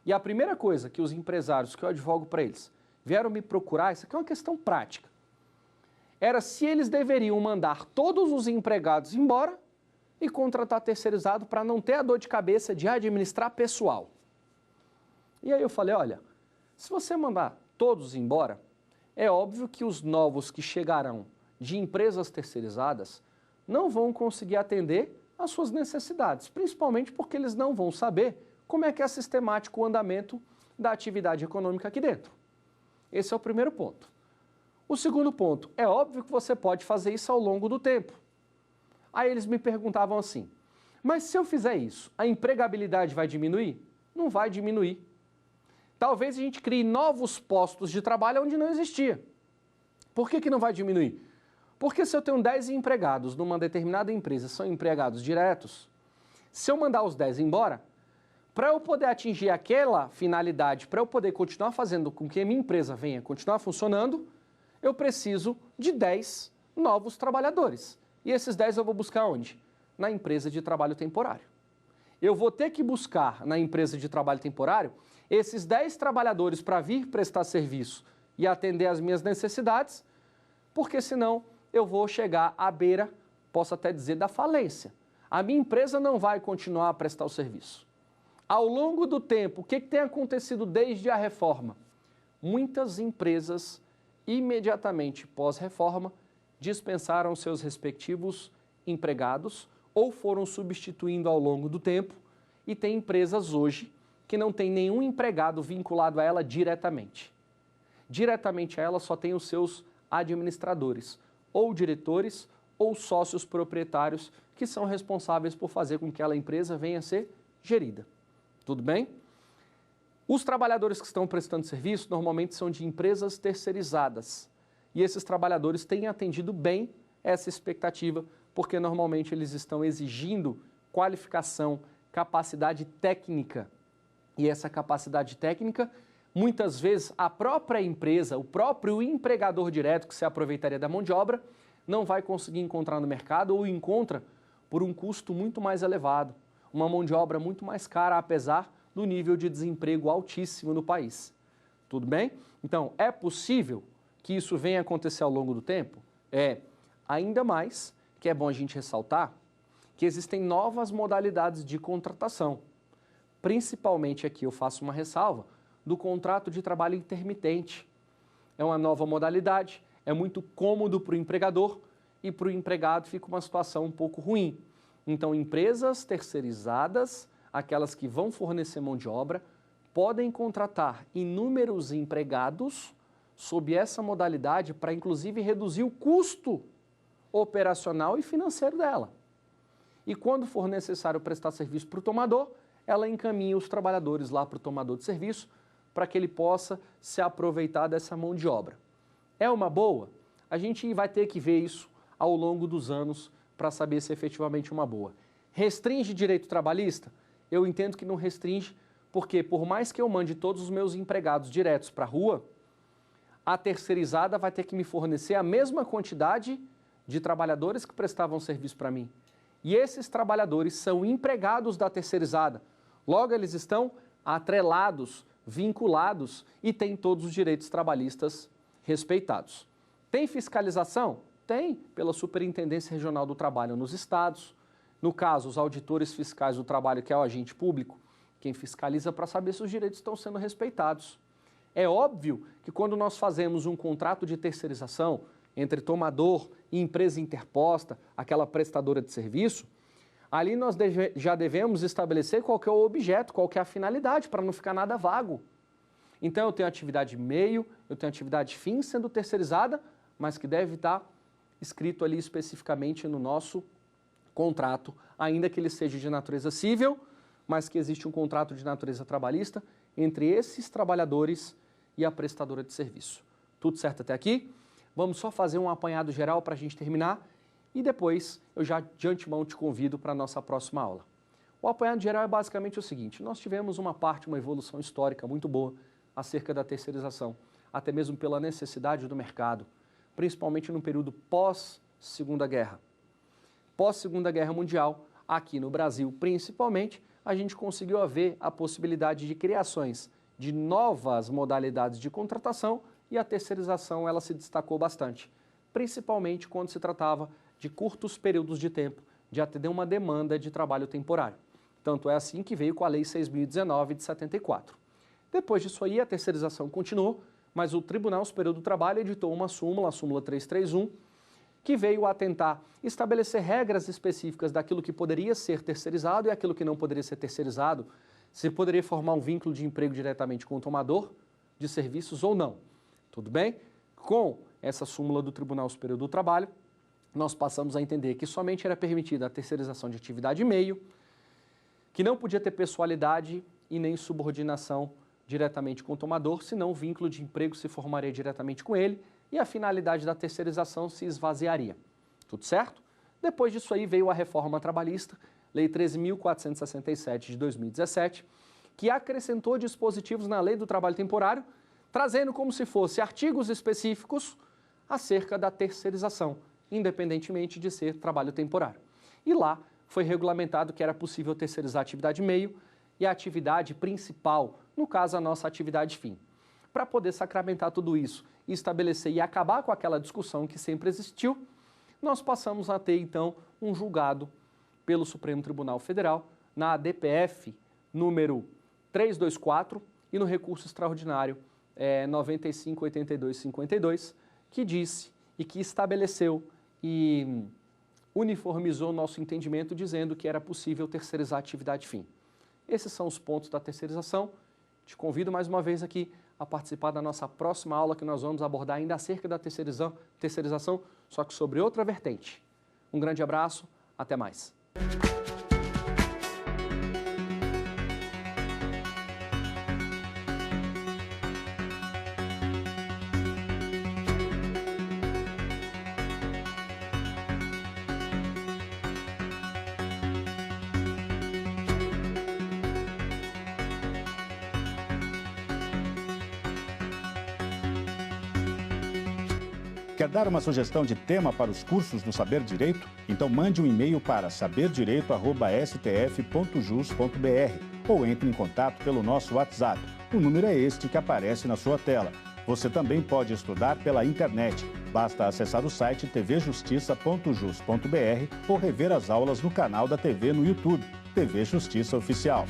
[SPEAKER 2] e a primeira coisa que os empresários que eu advogo para eles vieram me procurar, isso aqui é uma questão prática, era se eles deveriam mandar todos os empregados embora e contratar terceirizado para não ter a dor de cabeça de administrar pessoal. E aí eu falei, olha, se você mandar todos embora, é óbvio que os novos que chegarão de empresas terceirizadas não vão conseguir atender às suas necessidades, principalmente porque eles não vão saber como é que é sistemático o andamento da atividade econômica aqui dentro. Esse é o primeiro ponto. O segundo ponto, é óbvio que você pode fazer isso ao longo do tempo. Aí eles me perguntavam assim, mas se eu fizer isso, a empregabilidade vai diminuir? Não vai diminuir. Talvez a gente crie novos postos de trabalho onde não existia. Por que não vai diminuir? Porque se eu tenho 10 empregados numa determinada empresa, são empregados diretos, se eu mandar os 10 embora, para eu poder atingir aquela finalidade, para eu poder continuar fazendo com que a minha empresa venha continuar funcionando, eu preciso de 10 novos trabalhadores. E esses 10 eu vou buscar onde? Na empresa de trabalho temporário. Eu vou ter que buscar na empresa de trabalho temporário esses 10 trabalhadores para vir prestar serviço e atender às minhas necessidades, porque senão eu vou chegar à beira, posso até dizer, da falência. A minha empresa não vai continuar a prestar o serviço. Ao longo do tempo, o que tem acontecido desde a reforma? Muitas empresas, imediatamente pós-reforma, dispensaram seus respectivos empregados ou foram substituindo ao longo do tempo, e tem empresas hoje que não tem nenhum empregado vinculado a ela diretamente. Diretamente a ela só tem os seus administradores, ou diretores, ou sócios proprietários, que são responsáveis por fazer com que aquela empresa venha a ser gerida. Tudo bem? Os trabalhadores que estão prestando serviço normalmente são de empresas terceirizadas. E esses trabalhadores têm atendido bem essa expectativa, porque normalmente eles estão exigindo qualificação, capacidade técnica. E essa capacidade técnica, muitas vezes a própria empresa, o próprio empregador direto que se aproveitaria da mão de obra, não vai conseguir encontrar no mercado ou encontra por um custo muito mais elevado, uma mão de obra muito mais cara, apesar do nível de desemprego altíssimo no país. Tudo bem? Então, é possível que isso venha a acontecer ao longo do tempo? É. Ainda mais que é bom a gente ressaltar que existem novas modalidades de contratação. Principalmente aqui eu faço uma ressalva do contrato de trabalho intermitente. É uma nova modalidade, é muito cômodo para o empregador e para o empregado fica uma situação um pouco ruim. Então, empresas terceirizadas, aquelas que vão fornecer mão de obra, podem contratar inúmeros empregados sob essa modalidade para, inclusive, reduzir o custo operacional e financeiro dela. E quando for necessário prestar serviço para o tomador, ela encaminha os trabalhadores lá para o tomador de serviço para que ele possa se aproveitar dessa mão de obra. É uma boa? A gente vai ter que ver isso ao longo dos anos para saber se é efetivamente uma boa. Restringe direito trabalhista? Eu entendo que não restringe, porque por mais que eu mande todos os meus empregados diretos para a rua, a terceirizada vai ter que me fornecer a mesma quantidade de trabalhadores que prestavam serviço para mim. E esses trabalhadores são empregados da terceirizada. Logo, eles estão atrelados, vinculados e têm todos os direitos trabalhistas respeitados. Tem fiscalização? Tem, pela Superintendência Regional do Trabalho nos estados. No caso, os auditores fiscais do trabalho, que é o agente público, quem fiscaliza para saber se os direitos estão sendo respeitados. É óbvio que quando nós fazemos um contrato de terceirização entre tomador e empresa interposta, aquela prestadora de serviço, ali nós já devemos estabelecer qual que é o objeto, qual que é a finalidade, para não ficar nada vago. Então eu tenho atividade meio, eu tenho atividade fim sendo terceirizada, mas que deve estar escrito ali especificamente no nosso contrato, ainda que ele seja de natureza civil, mas que existe um contrato de natureza trabalhista entre esses trabalhadores e a prestadora de serviço. Tudo certo até aqui? Vamos só fazer um apanhado geral para a gente terminar e depois eu já de antemão te convido para a nossa próxima aula. O apanhado geral é basicamente o seguinte: nós tivemos uma evolução histórica muito boa acerca da terceirização, até mesmo pela necessidade do mercado, principalmente no período pós-Segunda Guerra. Pós-Segunda Guerra Mundial, aqui no Brasil principalmente, a gente conseguiu haver a possibilidade de criações de novas modalidades de contratação e a terceirização ela se destacou bastante, principalmente quando se tratava de curtos períodos de tempo, de atender uma demanda de trabalho temporário. Tanto é assim que veio com a Lei 6.019 de 74. Depois disso aí, a terceirização continuou, mas o Tribunal Superior do Trabalho editou uma súmula, a súmula 331, que veio a tentar estabelecer regras específicas daquilo que poderia ser terceirizado e aquilo que não poderia ser terceirizado, se poderia formar um vínculo de emprego diretamente com o tomador de serviços ou não. Tudo bem? Com essa súmula do Tribunal Superior do Trabalho, nós passamos a entender que somente era permitida a terceirização de atividade meio, que não podia ter pessoalidade e nem subordinação diretamente com o tomador, senão o vínculo de emprego se formaria diretamente com ele e a finalidade da terceirização se esvaziaria. Tudo certo? Depois disso aí veio a reforma trabalhista, Lei 13.467 de 2017, que acrescentou dispositivos na Lei do Trabalho Temporário, trazendo como se fosse artigos específicos acerca da terceirização, independentemente de ser trabalho temporário. E lá foi regulamentado que era possível terceirizar a atividade meio e a atividade principal, no caso a nossa atividade fim. Para poder sacramentar tudo isso e estabelecer e acabar com aquela discussão que sempre existiu, nós passamos a ter então um julgado pelo Supremo Tribunal Federal na ADPF número 324 e no recurso extraordinário 958252, que disse e que estabeleceu e uniformizou nosso entendimento dizendo que era possível terceirizar a atividade fim. Esses são os pontos da terceirização. Te convido mais uma vez aqui a participar da nossa próxima aula, que nós vamos abordar ainda acerca da terceirização, só que sobre outra vertente. Um grande abraço, até mais.
[SPEAKER 1] Quer dar uma sugestão de tema para os cursos do Saber Direito? Então mande um e-mail para saberdireito@stf.jus.br ou entre em contato pelo nosso WhatsApp. O número é este que aparece na sua tela. Você também pode estudar pela internet. Basta acessar o site tvjustiça.jus.br ou rever as aulas no canal da TV no YouTube, TV Justiça Oficial.